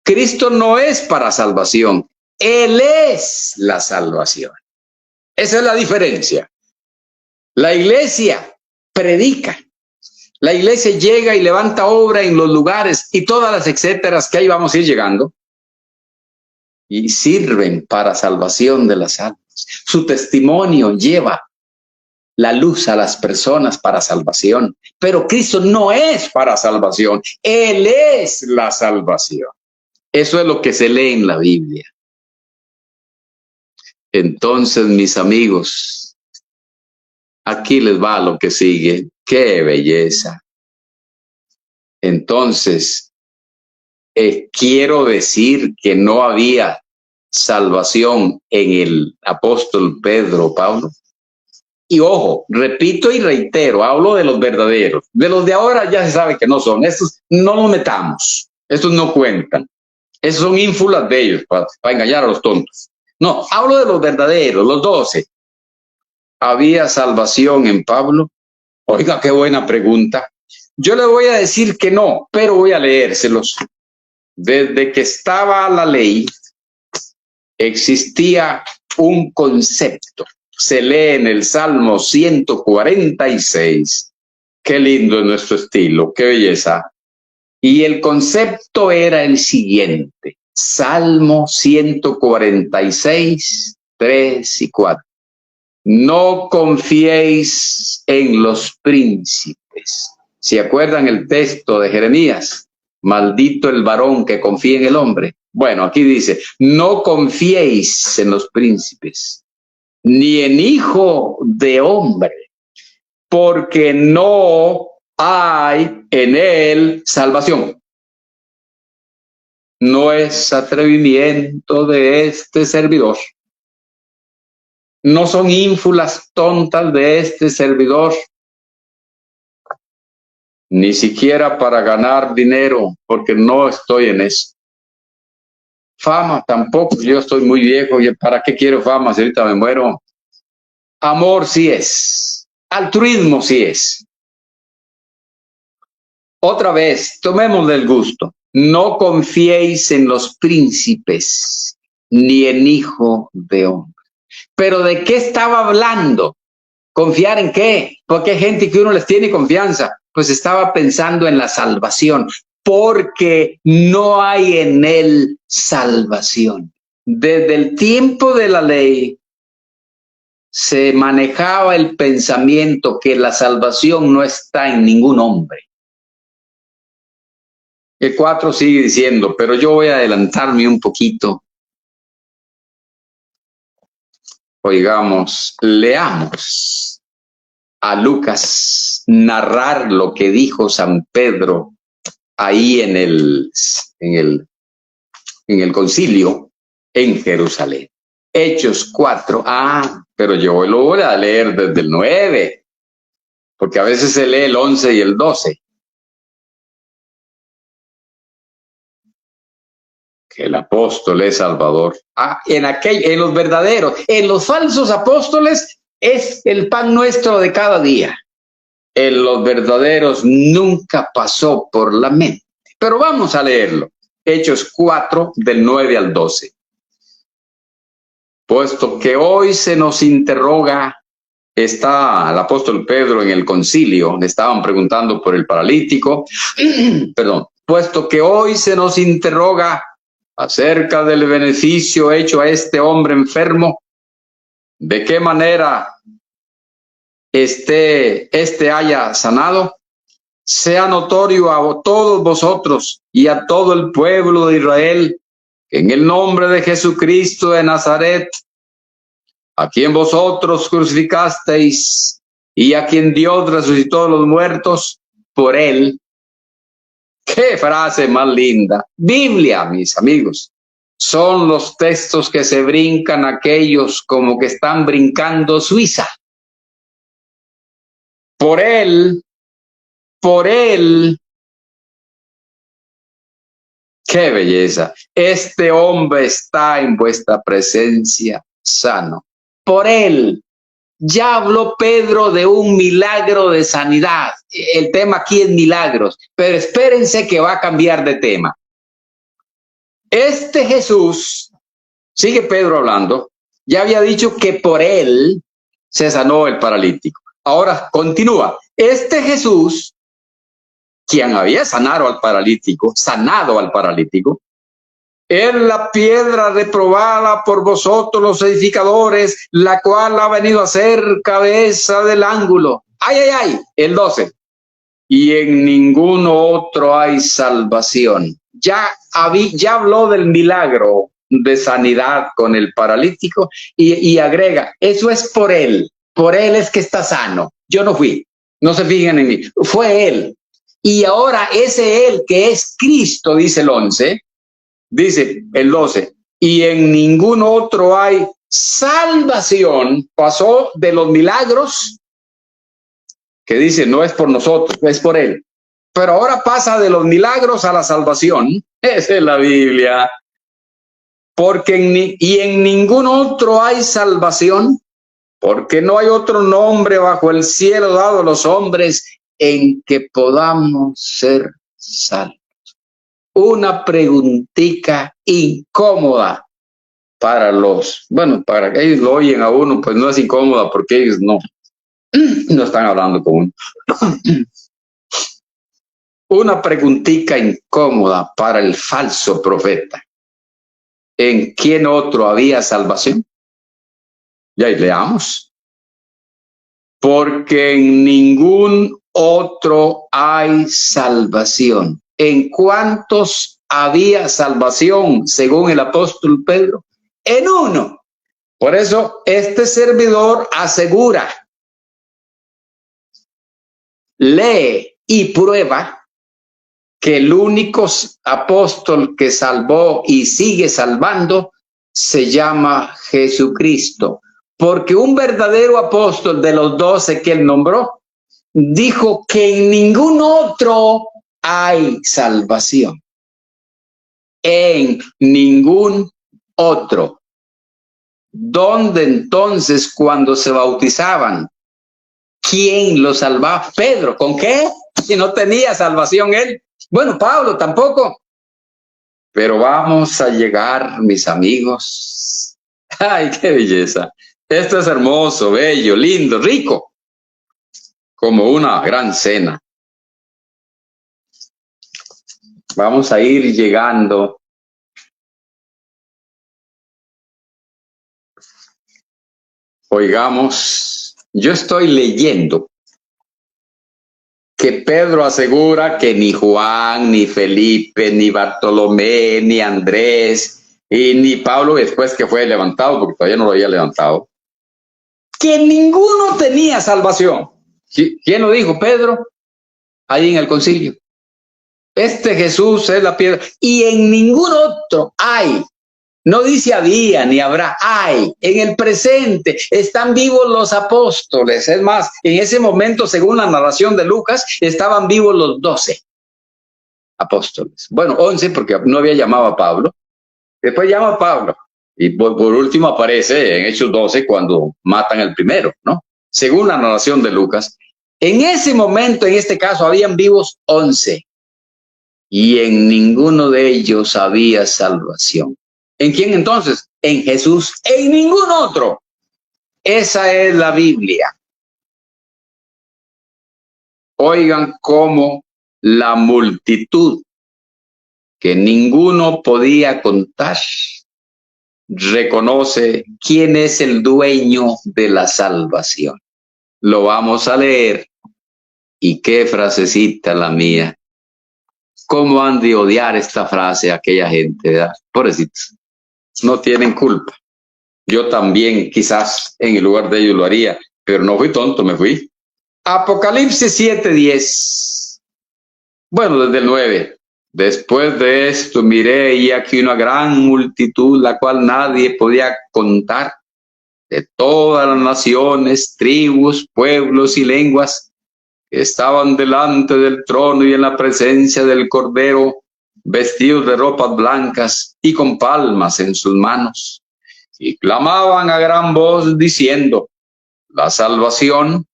Cristo no es para salvación. Él es la salvación. Esa es la diferencia. La iglesia predica. La iglesia llega y levanta obra en los lugares y todas las etcéteras que ahí vamos a ir llegando. Y sirven para salvación de las almas. Su testimonio lleva la luz a las personas para salvación. Pero Cristo no es para salvación. Él es la salvación. Eso es lo que se lee en la Biblia. Entonces, mis amigos, aquí les va lo que sigue. ¡Qué belleza! Entonces, quiero decir que no había salvación en el apóstol Pedro o Pablo. Y ojo, repito y reitero, hablo de los verdaderos. De los de ahora ya se sabe que no son. Estos no los metamos. Estos no cuentan. Esos son ínfulas de ellos para engañar a los tontos. No, hablo de los verdaderos, los 12. ¿Había salvación en Pablo? Oiga, qué buena pregunta. Yo le voy a decir que no, pero voy a leérselos. Desde que estaba la ley, existía un concepto. Se lee en el Salmo 146. Qué lindo es nuestro estilo, qué belleza. Y el concepto era el siguiente. Salmo 146, 3 y 4. No confiéis en los príncipes. ¿Se acuerdan el texto de Jeremías? Maldito el varón que confía en el hombre. Bueno, aquí dice, no confiéis en los príncipes, ni en hijo de hombre, porque no hay en él salvación. No es atrevimiento de este servidor. No son ínfulas tontas de este servidor. Ni siquiera para ganar dinero, porque no estoy en eso. Fama tampoco, yo estoy muy viejo, y ¿para qué quiero fama si ahorita me muero? Amor sí es, altruismo sí es. Otra vez, tomemos del gusto. No confiéis en los príncipes, ni en hijo de hombre. ¿Pero de qué estaba hablando? ¿Confiar en qué? Porque hay gente que uno les tiene confianza. Pues estaba pensando en la salvación. porque no hay en él salvación. Desde el tiempo de la ley se manejaba el pensamiento que la salvación no está en ningún hombre. El 4 sigue diciendo, pero yo voy a adelantarme un poquito. Oigamos, leamos a Lucas narrar lo que dijo San Pedro ahí en el concilio en Jerusalén. Hechos 4. Pero yo lo voy a leer desde el 9, porque a veces se lee el 11 y el 12. Que el apóstol es Salvador. En los verdaderos, en los falsos apóstoles es el pan nuestro de cada día. En los verdaderos nunca pasó por la mente. Pero vamos a leerlo. Hechos 4, del 9 al 12. Puesto que hoy se nos interroga, está el apóstol Pedro en el concilio, le estaban preguntando por el paralítico, perdón, puesto que hoy se nos interroga acerca del beneficio hecho a este hombre enfermo, de qué manera este haya sanado, sea notorio a todos vosotros y a todo el pueblo de Israel, que en el nombre de Jesucristo de Nazaret, a quien vosotros crucificasteis y a quien Dios resucitó de los muertos, por él. ¡Qué frase más linda! Biblia, mis amigos, son los textos que se brincan aquellos como que están brincando Suiza. Por él, ¡qué belleza! Este hombre está en vuestra presencia sano. Por él. Ya habló Pedro de un milagro de sanidad. El tema aquí es milagros, pero espérense que va a cambiar de tema. Este Jesús, sigue Pedro hablando, ya había dicho que por él se sanó el paralítico. Ahora continúa. Este Jesús, quien había sanado al paralítico, es la piedra reprobada por vosotros los edificadores, la cual ha venido a ser cabeza del ángulo. El 12. Y en ningún otro hay salvación. Ya habló del milagro de sanidad con el paralítico y agrega, eso es por él es que está sano. Yo no fui, no se fijen en mí, fue él. Y ahora ese él que es Cristo, dice el 11, dice el 12, y en ningún otro hay salvación. Pasó de los milagros, que dice no es por nosotros, es por él. Pero ahora pasa de los milagros a la salvación. Esa es la Biblia. Porque en ningún otro hay salvación, porque no hay otro nombre bajo el cielo dado a los hombres en que podamos ser salvos. Una preguntita incómoda para para que ellos lo oyen a uno, pues no es incómoda porque ellos no están hablando con uno. Una preguntita incómoda para el falso profeta. ¿En quién otro había salvación? Ya leamos. Porque en ningún otro hay salvación. ¿En cuántos había salvación según el apóstol Pedro? En uno. Por eso este servidor asegura, lee y prueba que el único apóstol que salvó y sigue salvando se llama Jesucristo. Porque un verdadero apóstol de los 12 que él nombró, dijo que en ningún otro hay salvación. En ningún otro. ¿Dónde entonces cuando se bautizaban? ¿Quién lo salvaba? Pedro. ¿Con qué? Si no tenía salvación él. Bueno, Pablo tampoco. Pero vamos a llegar, mis amigos. ¡Ay, qué belleza! Esto es hermoso, bello, lindo, rico. Como una gran cena. Vamos a ir llegando. Oigamos, yo estoy leyendo que Pedro asegura que ni Juan, ni Felipe, ni Bartolomé, ni Andrés, y ni Pablo, después que fue levantado, porque todavía no lo había levantado, que ninguno tenía salvación. ¿Quién lo dijo? Pedro, ahí en el concilio. Este Jesús es la piedra, y en ningún otro hay. No dice había ni habrá, hay. En el presente están vivos los apóstoles. Es más, en ese momento, según la narración de Lucas, estaban vivos los 12 apóstoles. Bueno, 11 porque no había llamado a Pablo. Después llama a Pablo. Y por último aparece en Hechos 12 cuando matan al primero, ¿no? Según la narración de Lucas. En ese momento, en este caso, habían vivos 11. Y en ninguno de ellos había salvación. ¿En quién entonces? En Jesús, en ningún otro. Esa es la Biblia. Oigan cómo la multitud que ninguno podía contar reconoce quién es el dueño de la salvación. Lo vamos a leer. Y qué frasecita la mía. ¿Cómo han de odiar esta frase aquella gente? ¿Verdad? Pobrecitos. No tienen culpa. Yo también quizás en el lugar de ellos lo haría, pero no fui tonto, me fui. Apocalipsis 7:10. Bueno, desde el 9. Después de esto miré y aquí una gran multitud, la cual nadie podía contar, de todas las naciones, tribus, pueblos y lenguas, que estaban delante del trono y en la presencia del Cordero, vestidos de ropas blancas y con palmas en sus manos. Y clamaban a gran voz diciendo: la salvación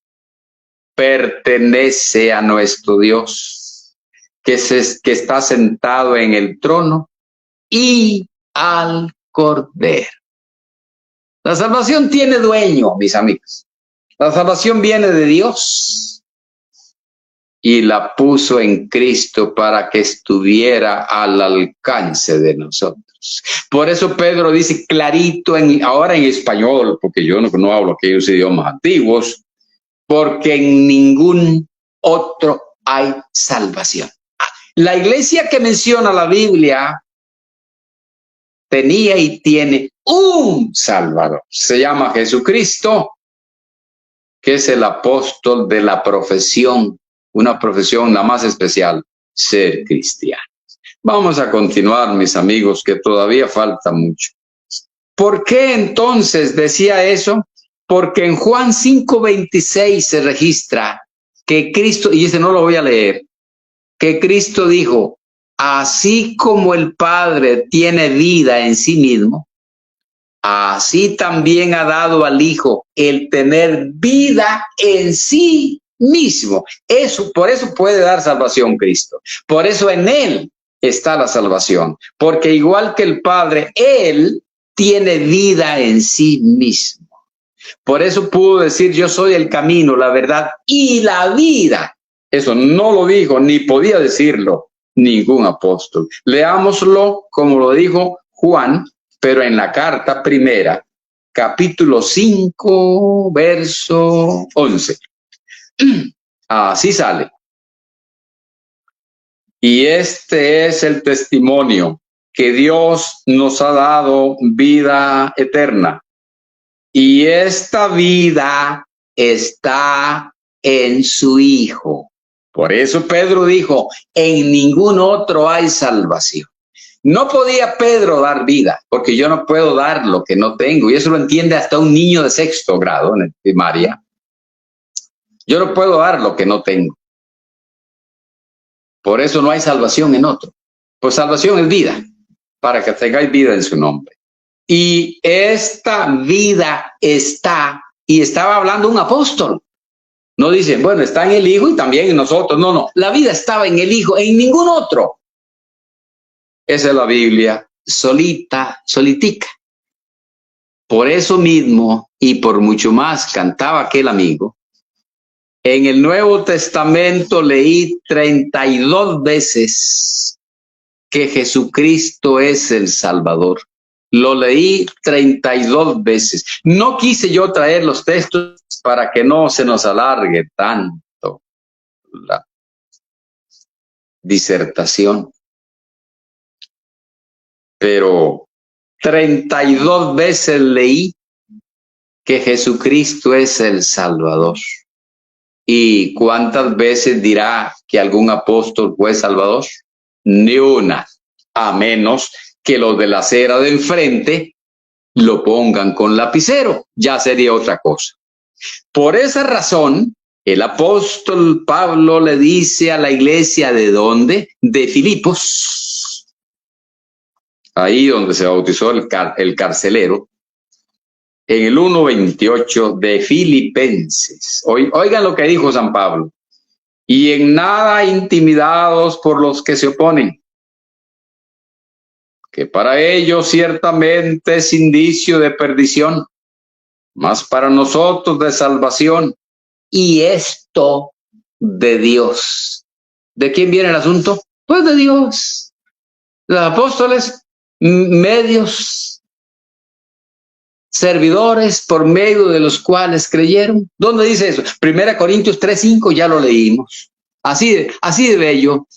pertenece a nuestro Dios, que está sentado en el trono, y al Cordero. La salvación tiene dueño, mis amigos. La salvación viene de Dios y la puso en Cristo para que estuviera al alcance de nosotros. Por eso Pedro dice clarito, ahora en español, porque yo no hablo aquellos idiomas antiguos, porque en ningún otro hay salvación. La iglesia que menciona la Biblia tenía y tiene un Salvador. Se llama Jesucristo, que es el apóstol de la profesión, una profesión la más especial, ser cristiano. Vamos a continuar, mis amigos, que todavía falta mucho. ¿Por qué entonces decía eso? Porque en Juan 5:26 se registra que Cristo, y ese no lo voy a leer, que Cristo dijo: así como el Padre tiene vida en sí mismo, así también ha dado al Hijo el tener vida en sí mismo. Por eso puede dar salvación Cristo. Por eso en Él está la salvación. Porque igual que el Padre, Él tiene vida en sí mismo. Por eso pudo decir: yo soy el camino, la verdad y la vida. Eso no lo dijo ni podía decirlo ningún apóstol. Leámoslo como lo dijo Juan, pero en la carta primera, capítulo 5, verso 11. Así sale. Y este es el testimonio, que Dios nos ha dado vida eterna. Y esta vida está en su Hijo. Por eso Pedro dijo: en ningún otro hay salvación. No podía Pedro dar vida, porque yo no puedo dar lo que no tengo. Y eso lo entiende hasta un niño de 6º grado en primaria. Yo no puedo dar lo que no tengo. Por eso no hay salvación en otro. Pues salvación es vida, para que tengáis vida en su nombre. Y esta vida está, y estaba hablando un apóstol. No dicen, bueno, está en el Hijo y también en nosotros. No, no, la vida estaba en el Hijo, en ningún otro. Esa es la Biblia, solitica. Por eso mismo, y por mucho más, cantaba aquel amigo. En el Nuevo Testamento leí 32 veces que Jesucristo es el Salvador. Lo leí 32 veces. No quise yo traer los textos para que no se nos alargue tanto la disertación. Pero 32 veces leí que Jesucristo es el Salvador. ¿Y cuántas veces dirá que algún apóstol fue Salvador? Ni una, a menos que los de la acera de enfrente lo pongan con lapicero, ya sería otra cosa. Por esa razón, el apóstol Pablo le dice a la iglesia, ¿de dónde? De Filipos, ahí donde se bautizó el carcelero, en el 1:28 de Filipenses. Oigan lo que dijo San Pablo. Y en nada intimidados por los que se oponen, que para ellos ciertamente es indicio de perdición, mas para nosotros de salvación, y esto de Dios. ¿De quién viene el asunto? Pues de Dios. Los apóstoles, medios, servidores por medio de los cuales creyeron. ¿Dónde dice eso? 1 Corintios 3:5, ya lo leímos. Así de bello.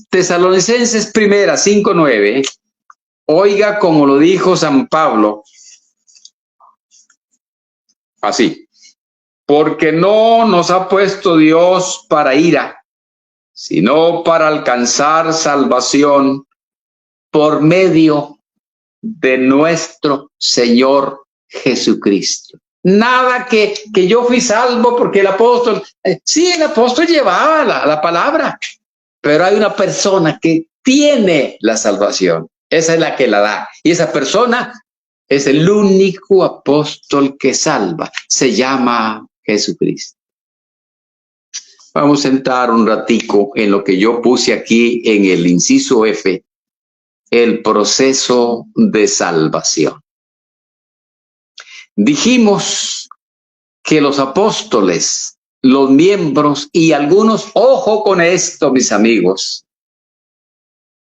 Tesalonicenses 5:9. Oiga como lo dijo San Pablo. Así. Porque no nos ha puesto Dios para ira, sino para alcanzar salvación por medio de nuestro Señor Jesucristo. Nada que yo fui salvo porque el apóstol, sí, el apóstol llevaba la palabra, pero hay una persona que tiene la salvación, esa es la que la da, y esa persona es el único apóstol que salva, se llama Jesucristo. Vamos a entrar un ratico en lo que yo puse aquí en el inciso F, el proceso de salvación. Dijimos que los apóstoles, los miembros y algunos, ojo con esto, mis amigos,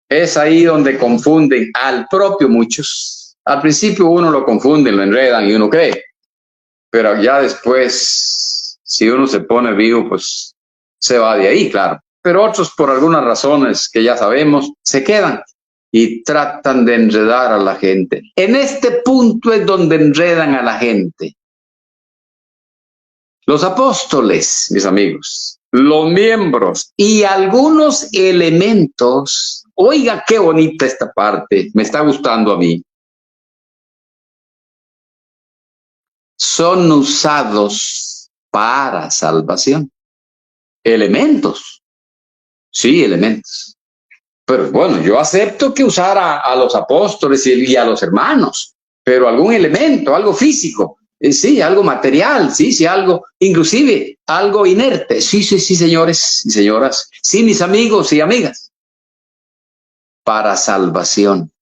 es ahí donde confunden al propio muchos. Al principio uno lo confunde, lo enredan y uno cree, pero ya después, si uno se pone vivo, pues se va de ahí, claro. Pero otros, por algunas razones que ya sabemos, se quedan y tratan de enredar a la gente. En este punto es donde enredan a la gente. Los apóstoles, mis amigos, los miembros y algunos elementos, oiga qué bonita esta parte, me está gustando a mí, son usados para salvación. Elementos, sí, elementos. Pero bueno, yo acepto que usara a los apóstoles y a los hermanos, pero algún elemento, algo físico, sí, algo material, sí, algo, inclusive algo inerte, sí, señores y señoras, sí, mis amigos y amigas, para salvación.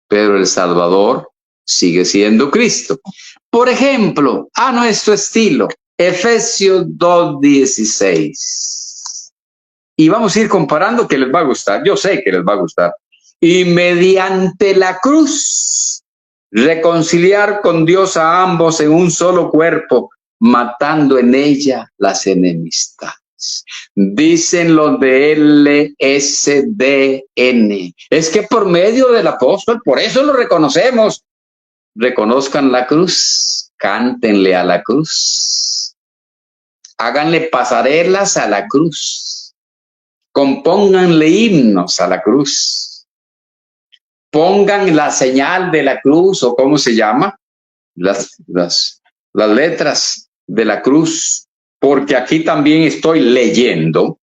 Pero el Salvador sigue siendo Cristo. Por ejemplo, a nuestro estilo, Efesios 2:16. Y vamos a ir comparando, que les va a gustar, yo sé que les va a gustar. Y mediante la cruz, reconciliar con Dios a ambos en un solo cuerpo, matando en ella las enemistades. Dicen los de LSDN. Es que por medio del apóstol, por eso lo reconocemos. Reconozcan la cruz, cántenle a la cruz, háganle pasarelas a la cruz, compónganle himnos a la cruz, pongan la señal de la cruz, o cómo se llama, las letras de la cruz, porque aquí también estoy leyendo,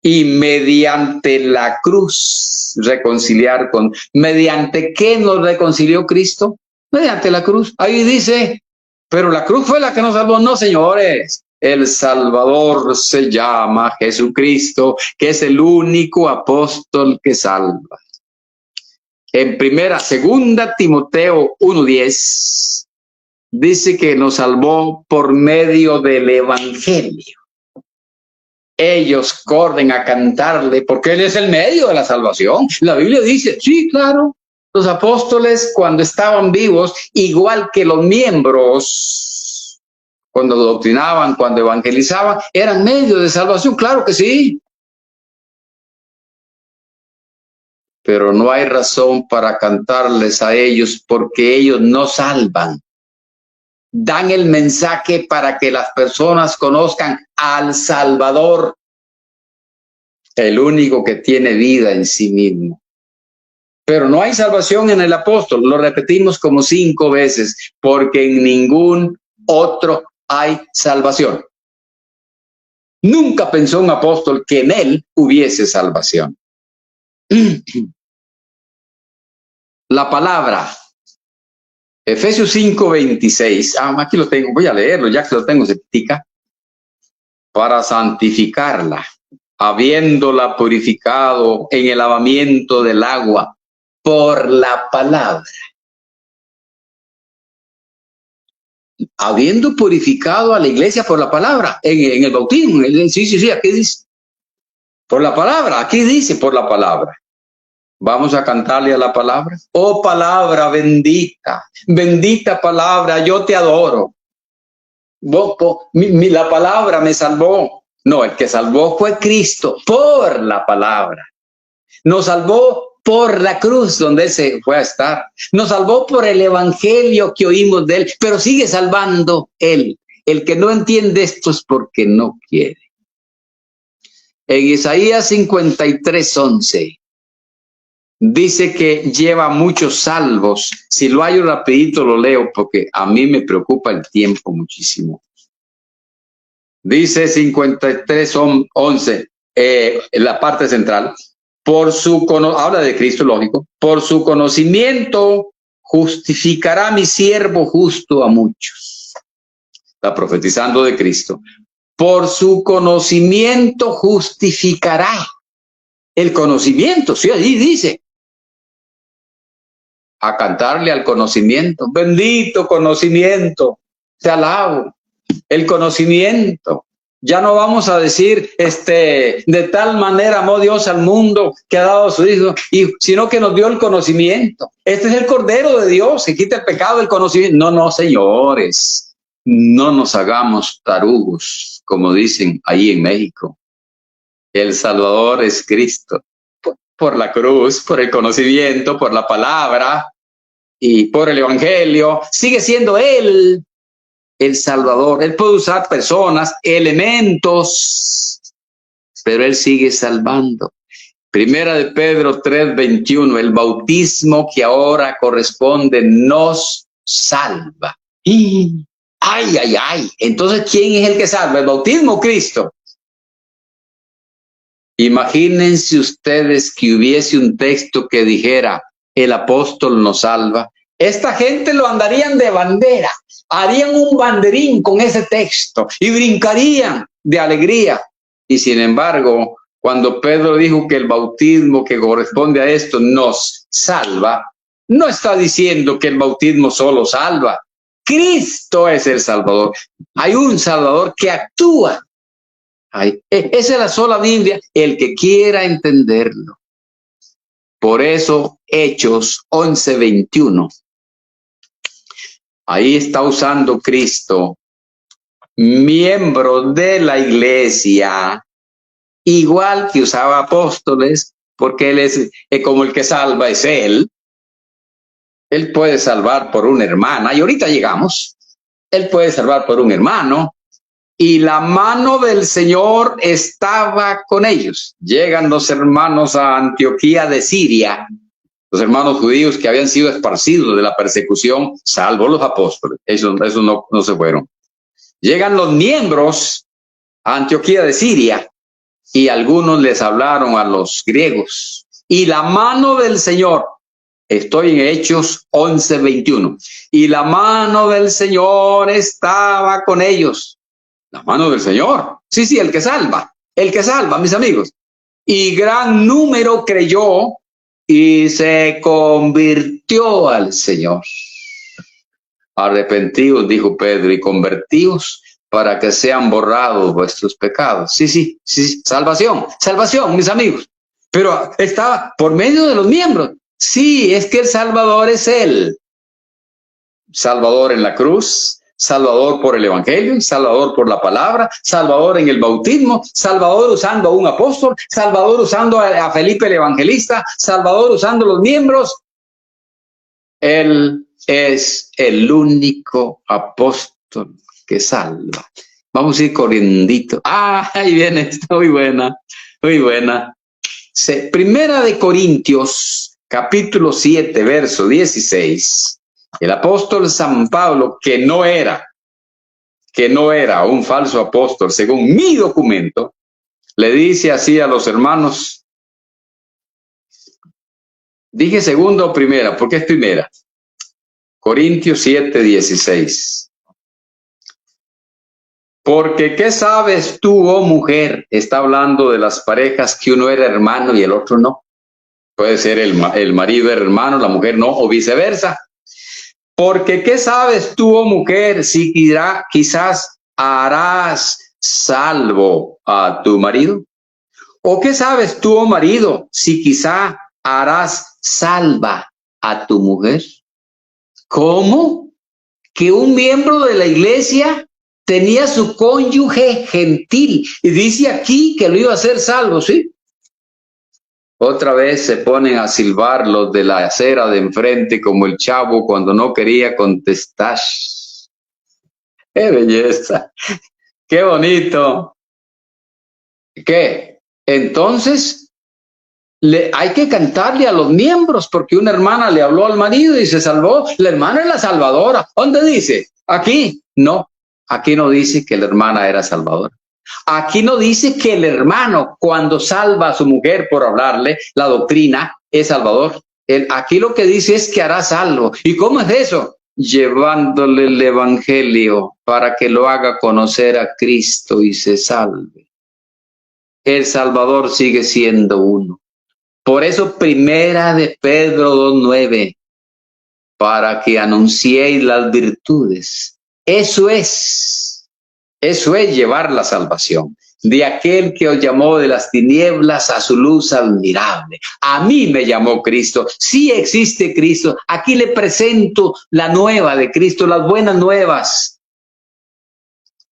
y mediante la cruz reconciliar con, ¿mediante qué nos reconcilió Cristo? Mediante la cruz. Ahí dice, pero la cruz fue la que nos salvó. No, señores, el Salvador se llama Jesucristo, que es el único apóstol que salva. En segunda Timoteo 1:10 dice que nos salvó por medio del evangelio. ellos corren a cantarle porque Él es el medio de la salvación. La Biblia dice, sí, claro, los apóstoles cuando estaban vivos, igual que los miembros, cuando doctrinaban, cuando evangelizaban, eran medios de salvación, claro que sí. Pero no hay razón para cantarles a ellos porque ellos no salvan. Dan el mensaje para que las personas conozcan al Salvador, el único que tiene vida en sí mismo. Pero no hay salvación en el apóstol, lo repetimos como 5 veces, porque en ningún otro hay salvación. Nunca pensó un apóstol que en él hubiese salvación. La palabra, Efesios 5:26, aquí lo tengo, voy a leerlo, ya que lo tengo, se tica, para santificarla, habiéndola purificado en el lavamiento del agua por la palabra. Habiendo purificado a la iglesia por la palabra, en el bautismo, sí, aquí dice, por la palabra, aquí dice por la palabra. Vamos a cantarle a la palabra. Oh palabra bendita, bendita palabra, yo te adoro. La palabra me salvó. No, el que salvó fue Cristo por la palabra. Nos salvó por la cruz donde Él se fue a estar. Nos salvó por el evangelio que oímos de Él, pero sigue salvando Él. El que no entiende esto es porque no quiere. En Isaías 53:11 dice que lleva muchos salvos. Si lo hallo rapidito lo leo porque a mí me preocupa el tiempo muchísimo. Dice 53:11, en la parte central, habla de Cristo, lógico, por su conocimiento justificará mi siervo justo a muchos. Está profetizando de Cristo. Por su conocimiento justificará. El conocimiento, sí, allí dice. A cantarle al conocimiento. Bendito conocimiento, te alabo. El conocimiento. Ya no vamos a decir, de tal manera amó Dios al mundo que ha dado a su Hijo, sino que nos dio el conocimiento. Este es el Cordero de Dios, que quita el pecado del conocimiento. No, señores, no nos hagamos tarugos, como dicen ahí en México. El Salvador es Cristo. Por la cruz, por el conocimiento, por la palabra y por el evangelio, sigue siendo Él el Salvador. Él puede usar personas, elementos, pero Él sigue salvando. Primera de Pedro 3:21, el bautismo que ahora corresponde nos salva. Ay. Entonces, ¿quién es el que salva? ¿El bautismo o Cristo? Imagínense ustedes que hubiese un texto que dijera, el apóstol nos salva. Esta gente lo andarían de bandera, harían un banderín con ese texto y brincarían de alegría. Y sin embargo, cuando Pedro dijo que el bautismo que corresponde a esto nos salva, no está diciendo que el bautismo solo salva. Cristo es el Salvador. Hay un Salvador que actúa. Esa es la sola Biblia, el que quiera entenderlo. Por eso, Hechos 11:21. Ahí está usando Cristo miembros de la iglesia, igual que usaba apóstoles, porque Él es como el que salva es Él. Él puede salvar por una hermana, y ahorita llegamos. Él puede salvar por un hermano, y la mano del Señor estaba con ellos. Llegan los hermanos a Antioquía de Siria, los hermanos judíos que habían sido esparcidos de la persecución, salvo los apóstoles. Esos no se fueron. Llegan los miembros a Antioquía de Siria y algunos les hablaron a los griegos. Y la mano del Señor, estoy en Hechos 11:21, y la mano del Señor estaba con ellos. La mano del Señor. Sí, el que salva, mis amigos. Y gran número creyó y se convirtió al Señor. Arrepentidos, dijo Pedro, y convertidos, para que sean borrados vuestros pecados. Sí, salvación, mis amigos. Pero estaba por medio de los miembros. Sí, es que el Salvador es Él. Salvador en la cruz, Salvador por el Evangelio, Salvador por la palabra, Salvador en el bautismo, Salvador usando a un apóstol, Salvador usando a Felipe el Evangelista, Salvador usando los miembros. Él es el único apóstol que salva. Vamos a ir corriendito. Ahí viene esta, muy buena, muy buena. Primera de Corintios, capítulo 7, verso 16. El apóstol San Pablo, que no era un falso apóstol, según mi documento, le dice así a los hermanos. Dije segunda o primera, ¿por qué es primera? Corintios 7, 16. Porque ¿qué sabes tú, oh mujer? Está hablando de las parejas que uno era hermano y el otro no. Puede ser el marido era hermano, la mujer no, o viceversa. Porque ¿qué sabes tú, oh mujer, si quizás harás salvo a tu marido? ¿O qué sabes tú, oh marido, si quizá harás salva a tu mujer? ¿Cómo? Que un miembro de la iglesia tenía su cónyuge gentil y dice aquí que lo iba a hacer salvo, ¿sí? Otra vez se ponen a silbar los de la acera de enfrente como el chavo cuando no quería contestar. ¡Qué belleza! ¡Qué bonito! ¿Qué? Entonces, hay que cantarle a los miembros porque una hermana le habló al marido y se salvó. La hermana es la salvadora. ¿Dónde dice? Aquí. No, aquí no dice que la hermana era salvadora. Aquí no dice que el hermano, cuando salva a su mujer por hablarle la doctrina, es salvador. Aquí lo que dice es que hará salvo. ¿Y cómo es eso? Llevándole el evangelio para que lo haga conocer a Cristo y se salve. El Salvador sigue siendo uno. Por eso, primera de Pedro 2:9, para que anunciéis las virtudes. Eso es llevar la salvación de aquel que os llamó de las tinieblas a su luz admirable. A mí me llamó Cristo. Sí existe Cristo. Aquí le presento la nueva de Cristo, las buenas nuevas.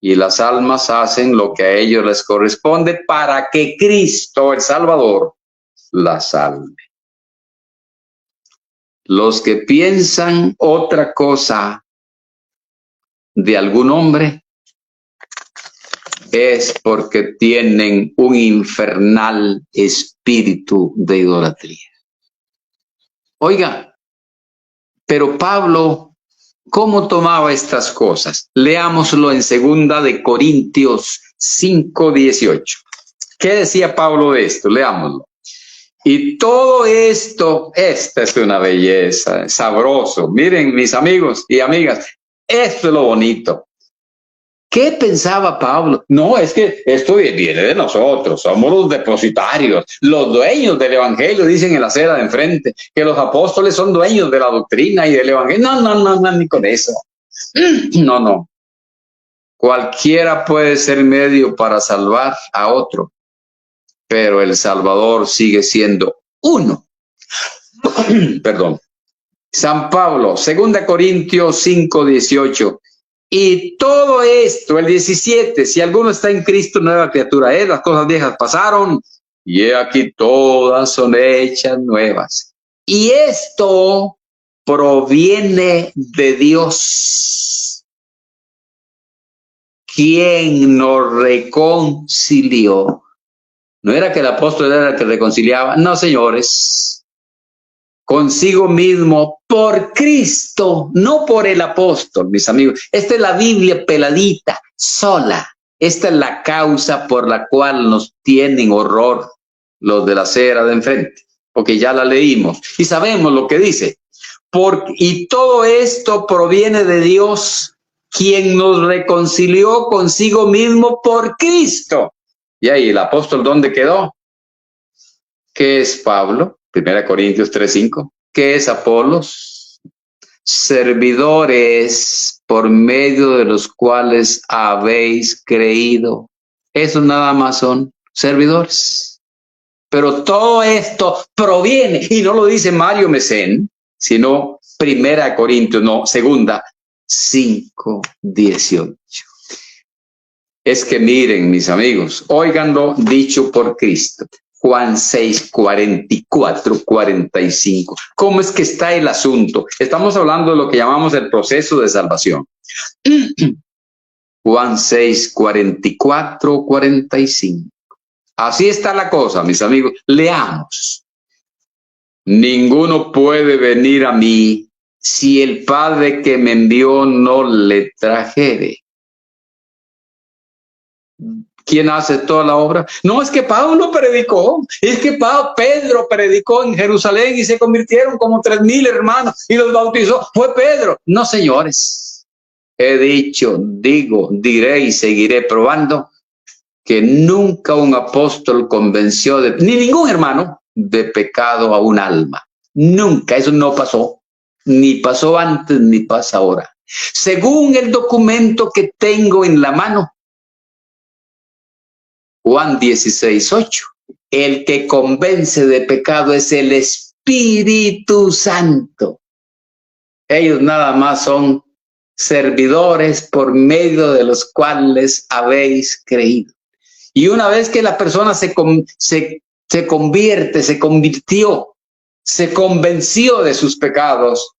Y las almas hacen lo que a ellos les corresponde para que Cristo, el Salvador, las salve. Los que piensan otra cosa de algún hombre es porque tienen un infernal espíritu de idolatría. Oiga, pero Pablo, ¿cómo tomaba estas cosas? Leámoslo en 2 de Corintios 5:18. ¿Qué decía Pablo de esto? Leámoslo. Y todo esto, esta es una belleza, sabroso. Miren, mis amigos y amigas, esto es lo bonito. ¿Qué pensaba Pablo? No, es que esto viene de nosotros, somos los depositarios, los dueños del evangelio, dicen en la acera de enfrente, que los apóstoles son dueños de la doctrina y del evangelio. No, ni con eso. No. Cualquiera puede ser medio para salvar a otro, pero el Salvador sigue siendo uno. Perdón. San Pablo, 2 Corintios 5:18. Y todo esto, el 17, si alguno está en Cristo, nueva criatura es, las cosas viejas pasaron, y he aquí todas son hechas nuevas. Y esto proviene de Dios, quien nos reconcilió. No era que el apóstol era el que reconciliaba, no, señores, consigo mismo por Cristo, no por el apóstol, mis amigos. Esta es la Biblia peladita, sola. Esta es la causa por la cual nos tienen horror los de la acera de enfrente, porque ya la leímos y sabemos lo que dice. Y todo esto proviene de Dios, quien nos reconcilió consigo mismo por Cristo. Y ahí el apóstol, ¿dónde quedó? ¿Qué es Pablo? 1 Corintios 3:5. ¿Qué es Apolos? servidores por medio de los cuales habéis creído. Eso nada más son servidores. Pero todo esto proviene, y no lo dice Mario Mecén, sino 1 Corintios, no, 2, 5:18. Es que miren, mis amigos, óiganlo dicho por Cristo. Juan 6, 44, 45. ¿Cómo es que está el asunto? Estamos hablando de lo que llamamos el proceso de salvación. Juan 6, 44, 45. Así está la cosa, mis amigos. Leamos. Ninguno puede venir a mí si el Padre que me envió no le trajere. ¿Quién hace toda la obra? No, es que Pablo predicó, es que Pedro predicó en Jerusalén y se convirtieron como 3,000 hermanos y los bautizó. Fue Pedro. No, señores. He dicho, digo, diré y seguiré probando que nunca un apóstol convenció ni ningún hermano de pecado a un alma. Nunca, eso no pasó. Ni pasó antes ni pasa ahora. Según el documento que tengo en la mano, Juan 16, 8. El que convence de pecado es el Espíritu Santo. Ellos nada más son servidores por medio de los cuales habéis creído. Y una vez que la persona se convirtió, se convenció de sus pecados,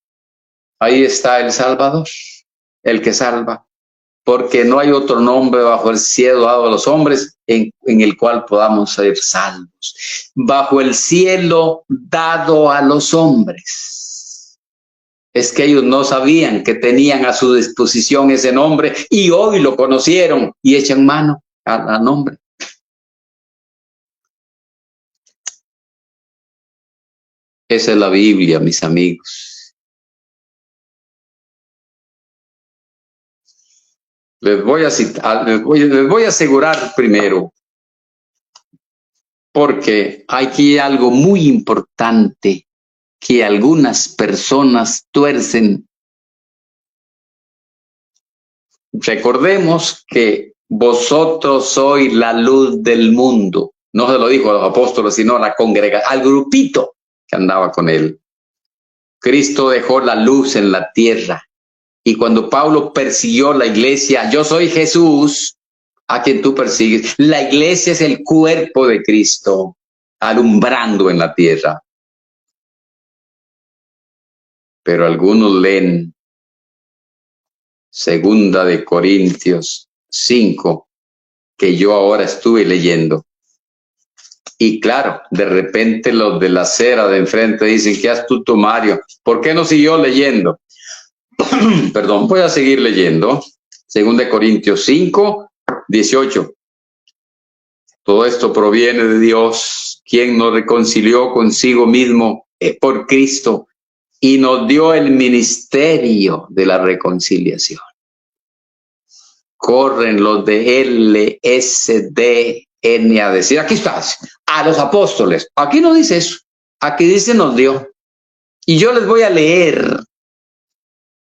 ahí está el Salvador, el que salva. Porque no hay otro nombre bajo el cielo dado a los hombres en el cual podamos ser salvos. Bajo el cielo dado a los hombres. Es que ellos no sabían que tenían a su disposición ese nombre y hoy lo conocieron y echan mano al nombre. Esa es la Biblia, mis amigos. Les voy a citar, les voy a asegurar primero, porque hay aquí algo muy importante que algunas personas tuercen. Recordemos que vosotros sois la luz del mundo. No se lo dijo a los apóstoles, sino a la congregación, al grupito que andaba con él. Cristo dejó la luz en la tierra. Y cuando Pablo persiguió la iglesia, yo soy Jesús, a quien tú persigues. La iglesia es el cuerpo de Cristo, alumbrando en la tierra. Pero algunos leen 2 Corintios 5, que yo ahora estuve leyendo. Y claro, de repente los de la acera de enfrente dicen, qué astuto Mario, ¿por qué no siguió leyendo? Perdón, voy a seguir leyendo. 2 Corintios 5, 18. Todo esto proviene de Dios, quien nos reconcilió consigo mismo por Cristo y nos dio el ministerio de la reconciliación. Corren los de LSDN a decir, aquí estás, a los apóstoles. Aquí no dice eso, aquí dice nos dio. Y yo les voy a leer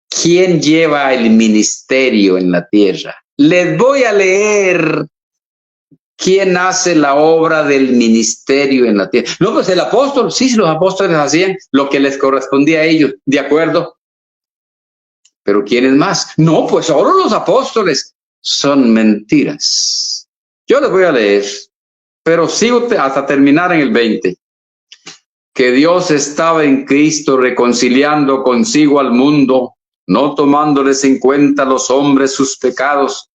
quién lleva el ministerio en la tierra. Les voy a leer quién hace la obra del ministerio en la tierra. No, pues el apóstol, sí, los apóstoles hacían lo que les correspondía a ellos, de acuerdo. Pero ¿quiénes más? No, pues solo los apóstoles. Son mentiras. Yo les voy a leer, pero sigo hasta terminar en el 20. Que Dios estaba en Cristo reconciliando consigo al mundo, no tomándoles en cuenta a los hombres sus pecados,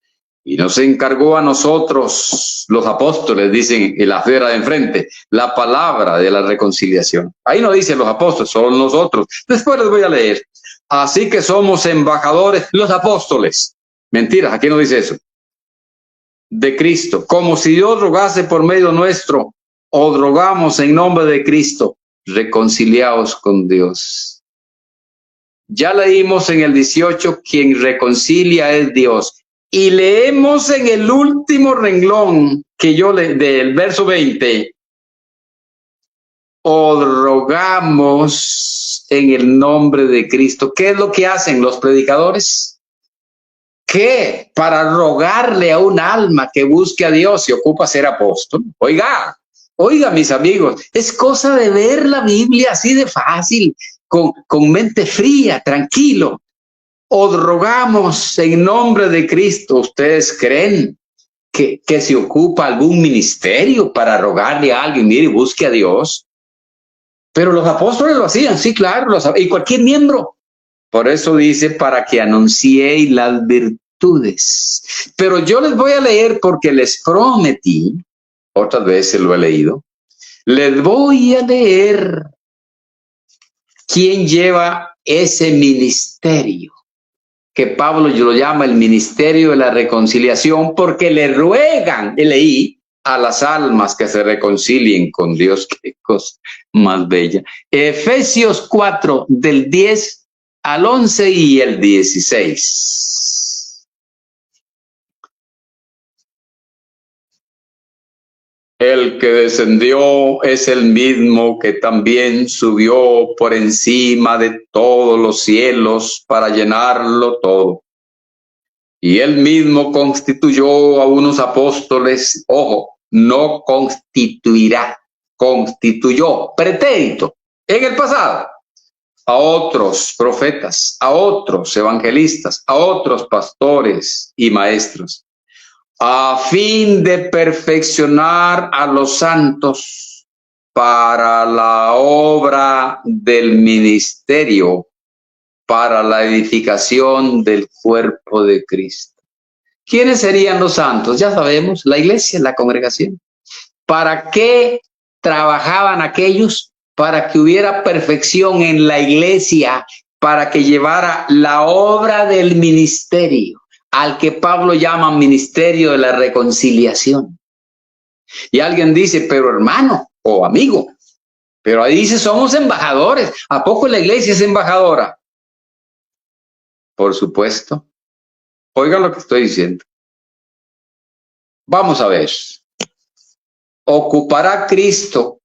y nos encargó a nosotros, los apóstoles, dicen en la acera de enfrente, la palabra de la reconciliación. Ahí no dice los apóstoles, solo nosotros. Después les voy a leer. Así que somos embajadores, los apóstoles. Mentiras, aquí no dice eso. De Cristo, como si Dios rogase por medio nuestro, o rogamos en nombre de Cristo, reconciliaos con Dios. Ya leímos en el 18, quien reconcilia es Dios. Y leemos en el último renglón que yo del verso 20, o rogamos en el nombre de Cristo. ¿Qué es lo que hacen los predicadores? Que para rogarle a un alma que busque a Dios se ocupa ser apóstol. Oiga, mis amigos, es cosa de ver la Biblia así de fácil, con mente fría, tranquilo. Os rogamos en nombre de Cristo. ¿Ustedes creen que se ocupa algún ministerio para rogarle a alguien, mire, busque a Dios? Pero los apóstoles lo hacían, sí, claro, y cualquier miembro. Por eso dice, para que anunciéis las virtudes. Pero yo les voy a leer porque les prometí, otras veces lo he leído, les voy a leer quién lleva ese ministerio, que Pablo lo llama el ministerio de la reconciliación, porque le ruegan, leí, a las almas que se reconcilien con Dios. Qué cosa más bella. Efesios 4, del 10 al 11 y el 16. El que descendió es el mismo que también subió por encima de todos los cielos para llenarlo todo. Y él mismo constituyó a unos apóstoles, ojo, no constituirá, constituyó, pretérito, en el pasado, a otros profetas, a otros evangelistas, a otros pastores y maestros, a fin de perfeccionar a los santos para la obra del ministerio, para la edificación del cuerpo de Cristo. ¿Quiénes serían los santos? Ya sabemos, la iglesia, la congregación. ¿Para qué trabajaban aquellos? Para que hubiera perfección en la iglesia, para que llevara la obra del ministerio, al que Pablo llama ministerio de la reconciliación. Y alguien dice, pero hermano o amigo, pero ahí dice somos embajadores. ¿A poco la iglesia es embajadora? Por supuesto. Oigan lo que estoy diciendo. Vamos a ver. ¿Ocupará Cristo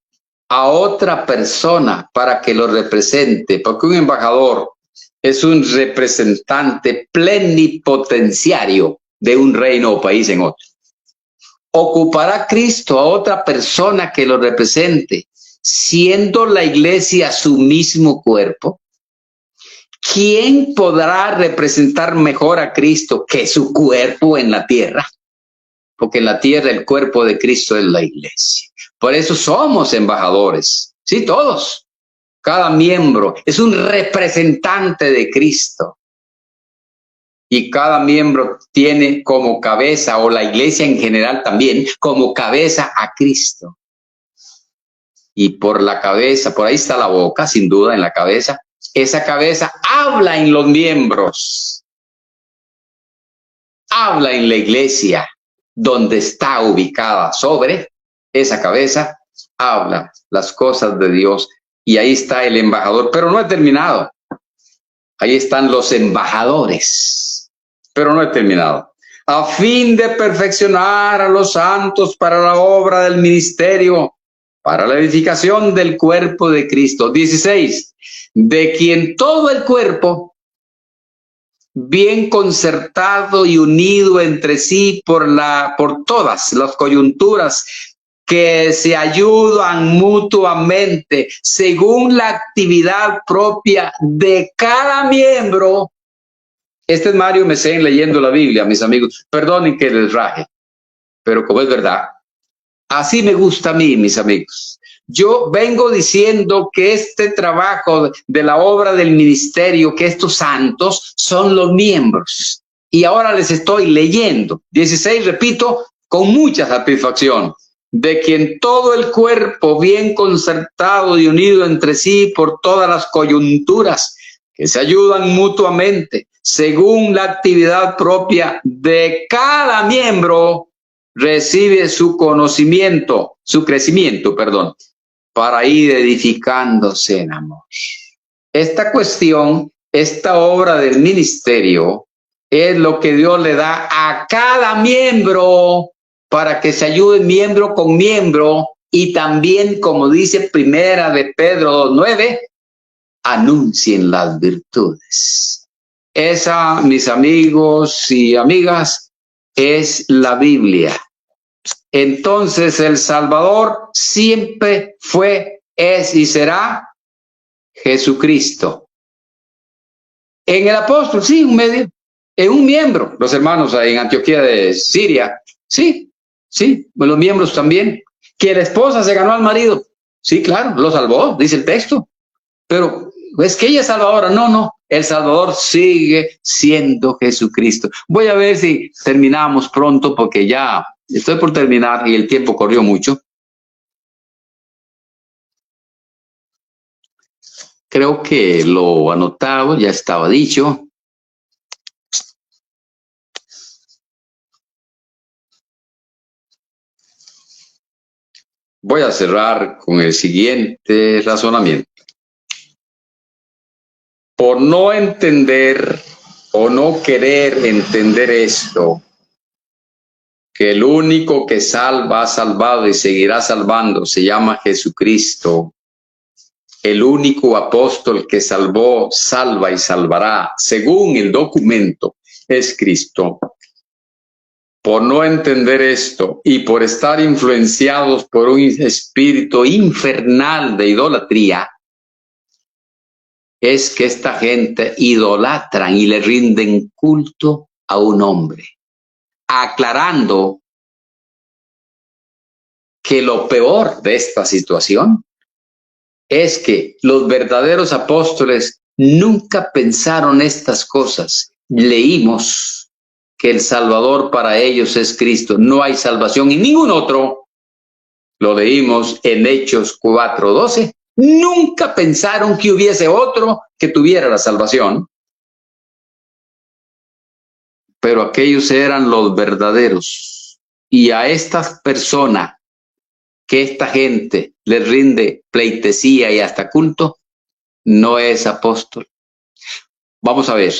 a otra persona para que lo represente? Porque un embajador es un representante plenipotenciario de un reino o país en otro. ¿Ocupará Cristo a otra persona que lo represente, siendo la iglesia su mismo cuerpo? ¿Quién podrá representar mejor a Cristo que su cuerpo en la tierra? Porque en la tierra el cuerpo de Cristo es la iglesia. Por eso somos embajadores. Sí, todos. Cada miembro es un representante de Cristo. Y cada miembro tiene como cabeza, o la iglesia en general también, como cabeza a Cristo. Y por la cabeza, por ahí está la boca, sin duda, en la cabeza. Esa cabeza habla en los miembros, habla en la iglesia donde está ubicada. Sobre esa cabeza habla las cosas de Dios, y ahí está el embajador. Pero no he terminado. Ahí están los embajadores, pero no he terminado. A fin de perfeccionar a los santos para la obra del ministerio, para la edificación del cuerpo de Cristo. 16. De quien todo el cuerpo, bien concertado y unido entre sí por todas las coyunturas que se ayudan mutuamente según la actividad propia de cada miembro. Este es Mario Mecén leyendo la Biblia, mis amigos. Perdonen que les raje, pero como es verdad, así me gusta a mí, mis amigos. Yo vengo diciendo que este trabajo de la obra del ministerio, que estos santos son los miembros. Y ahora les estoy leyendo. 16, repito, con mucha satisfacción. De quien todo el cuerpo, bien concertado y unido entre sí por todas las coyunturas que se ayudan mutuamente, según la actividad propia de cada miembro, recibe su conocimiento, su crecimiento, para ir edificándose en amor. Esta cuestión, esta obra del ministerio, es lo que Dios le da a cada miembro para que se ayude miembro con miembro, y también, como dice Primera de Pedro 2:9, anuncien las virtudes. Esa, mis amigos y amigas, es la Biblia. Entonces el Salvador siempre fue, es y será Jesucristo. En el apóstol, sí, un medio, en un miembro, los hermanos en Antioquía de Siria, sí, los miembros también. Que la esposa se ganó al marido, sí, claro, lo salvó, dice el texto. Pero es que ella es salvadora, no, el Salvador sigue siendo Jesucristo. Voy a ver si terminamos pronto porque ya estoy por terminar y el tiempo corrió mucho. Creo que lo anotado ya estaba dicho. Voy a cerrar con el siguiente razonamiento. Por no entender o no querer entender esto, que el único que salva ha salvado y seguirá salvando se llama Jesucristo, el único apóstol que salvó, salva y salvará, según el documento, es Cristo. Por no entender esto y por estar influenciados por un espíritu infernal de idolatría, es que esta gente idolatran y le rinden culto a un hombre, aclarando que lo peor de esta situación es que los verdaderos apóstoles nunca pensaron estas cosas. Leímos que el Salvador para ellos es Cristo. No hay salvación en ningún otro. Lo leímos en Hechos 4:12. Nunca pensaron que hubiese otro que tuviera la salvación. Pero aquellos eran los verdaderos. Y a estas personas que esta gente les rinde pleitesía y hasta culto, no es apóstol. Vamos a ver.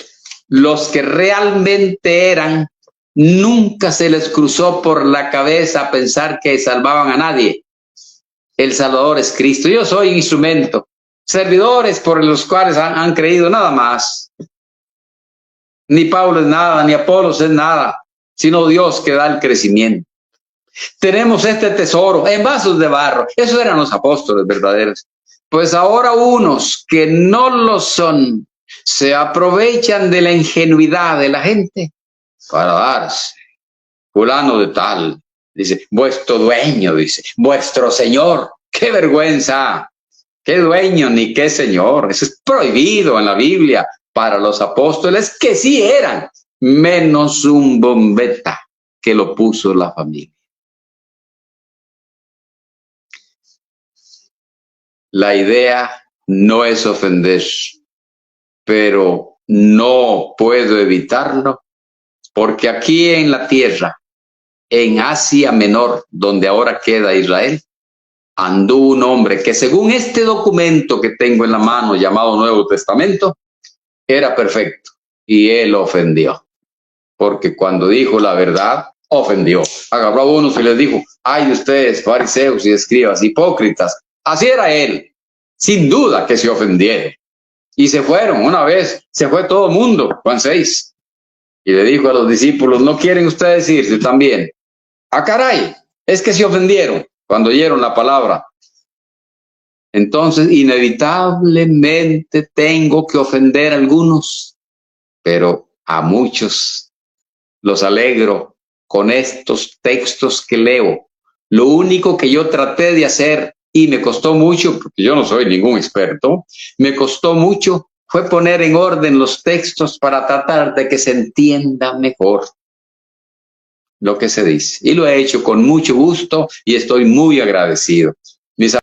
Los que realmente eran, nunca se les cruzó por la cabeza pensar que salvaban a nadie. El Salvador es Cristo. Yo soy un instrumento. Servidores por los cuales han creído, nada más. Ni Pablo es nada, ni Apolos es nada, sino Dios que da el crecimiento. Tenemos este tesoro en vasos de barro. Esos eran los apóstoles verdaderos. Pues ahora unos que no lo son, se aprovechan de la ingenuidad de la gente para darse. Fulano de tal, dice, vuestro dueño, dice, vuestro señor. ¡Qué vergüenza! ¡Qué dueño ni qué señor! Eso es prohibido en la Biblia para los apóstoles, que sí eran, menos un bombeta que lo puso la familia. La idea no es ofender, pero no puedo evitarlo, porque aquí en la tierra, en Asia Menor, donde ahora queda Israel, anduvo un hombre que según este documento que tengo en la mano llamado Nuevo Testamento, era perfecto y él ofendió, porque cuando dijo la verdad, ofendió. Agarró a unos y les dijo, ay de ustedes, fariseos y escribas, hipócritas. Así era él, sin duda que se ofendieron. Y se fueron, una vez, se fue todo el mundo, Juan 6. Y le dijo a los discípulos, ¿no quieren ustedes irse también? Ah, caray, es que se ofendieron cuando oyeron la palabra. Entonces, inevitablemente tengo que ofender a algunos, pero a muchos los alegro con estos textos que leo. Lo único que yo traté de hacer, y me costó mucho, porque yo no soy ningún experto, me costó mucho, fue poner en orden los textos para tratar de que se entienda mejor lo que se dice. Y lo he hecho con mucho gusto y estoy muy agradecido. Mis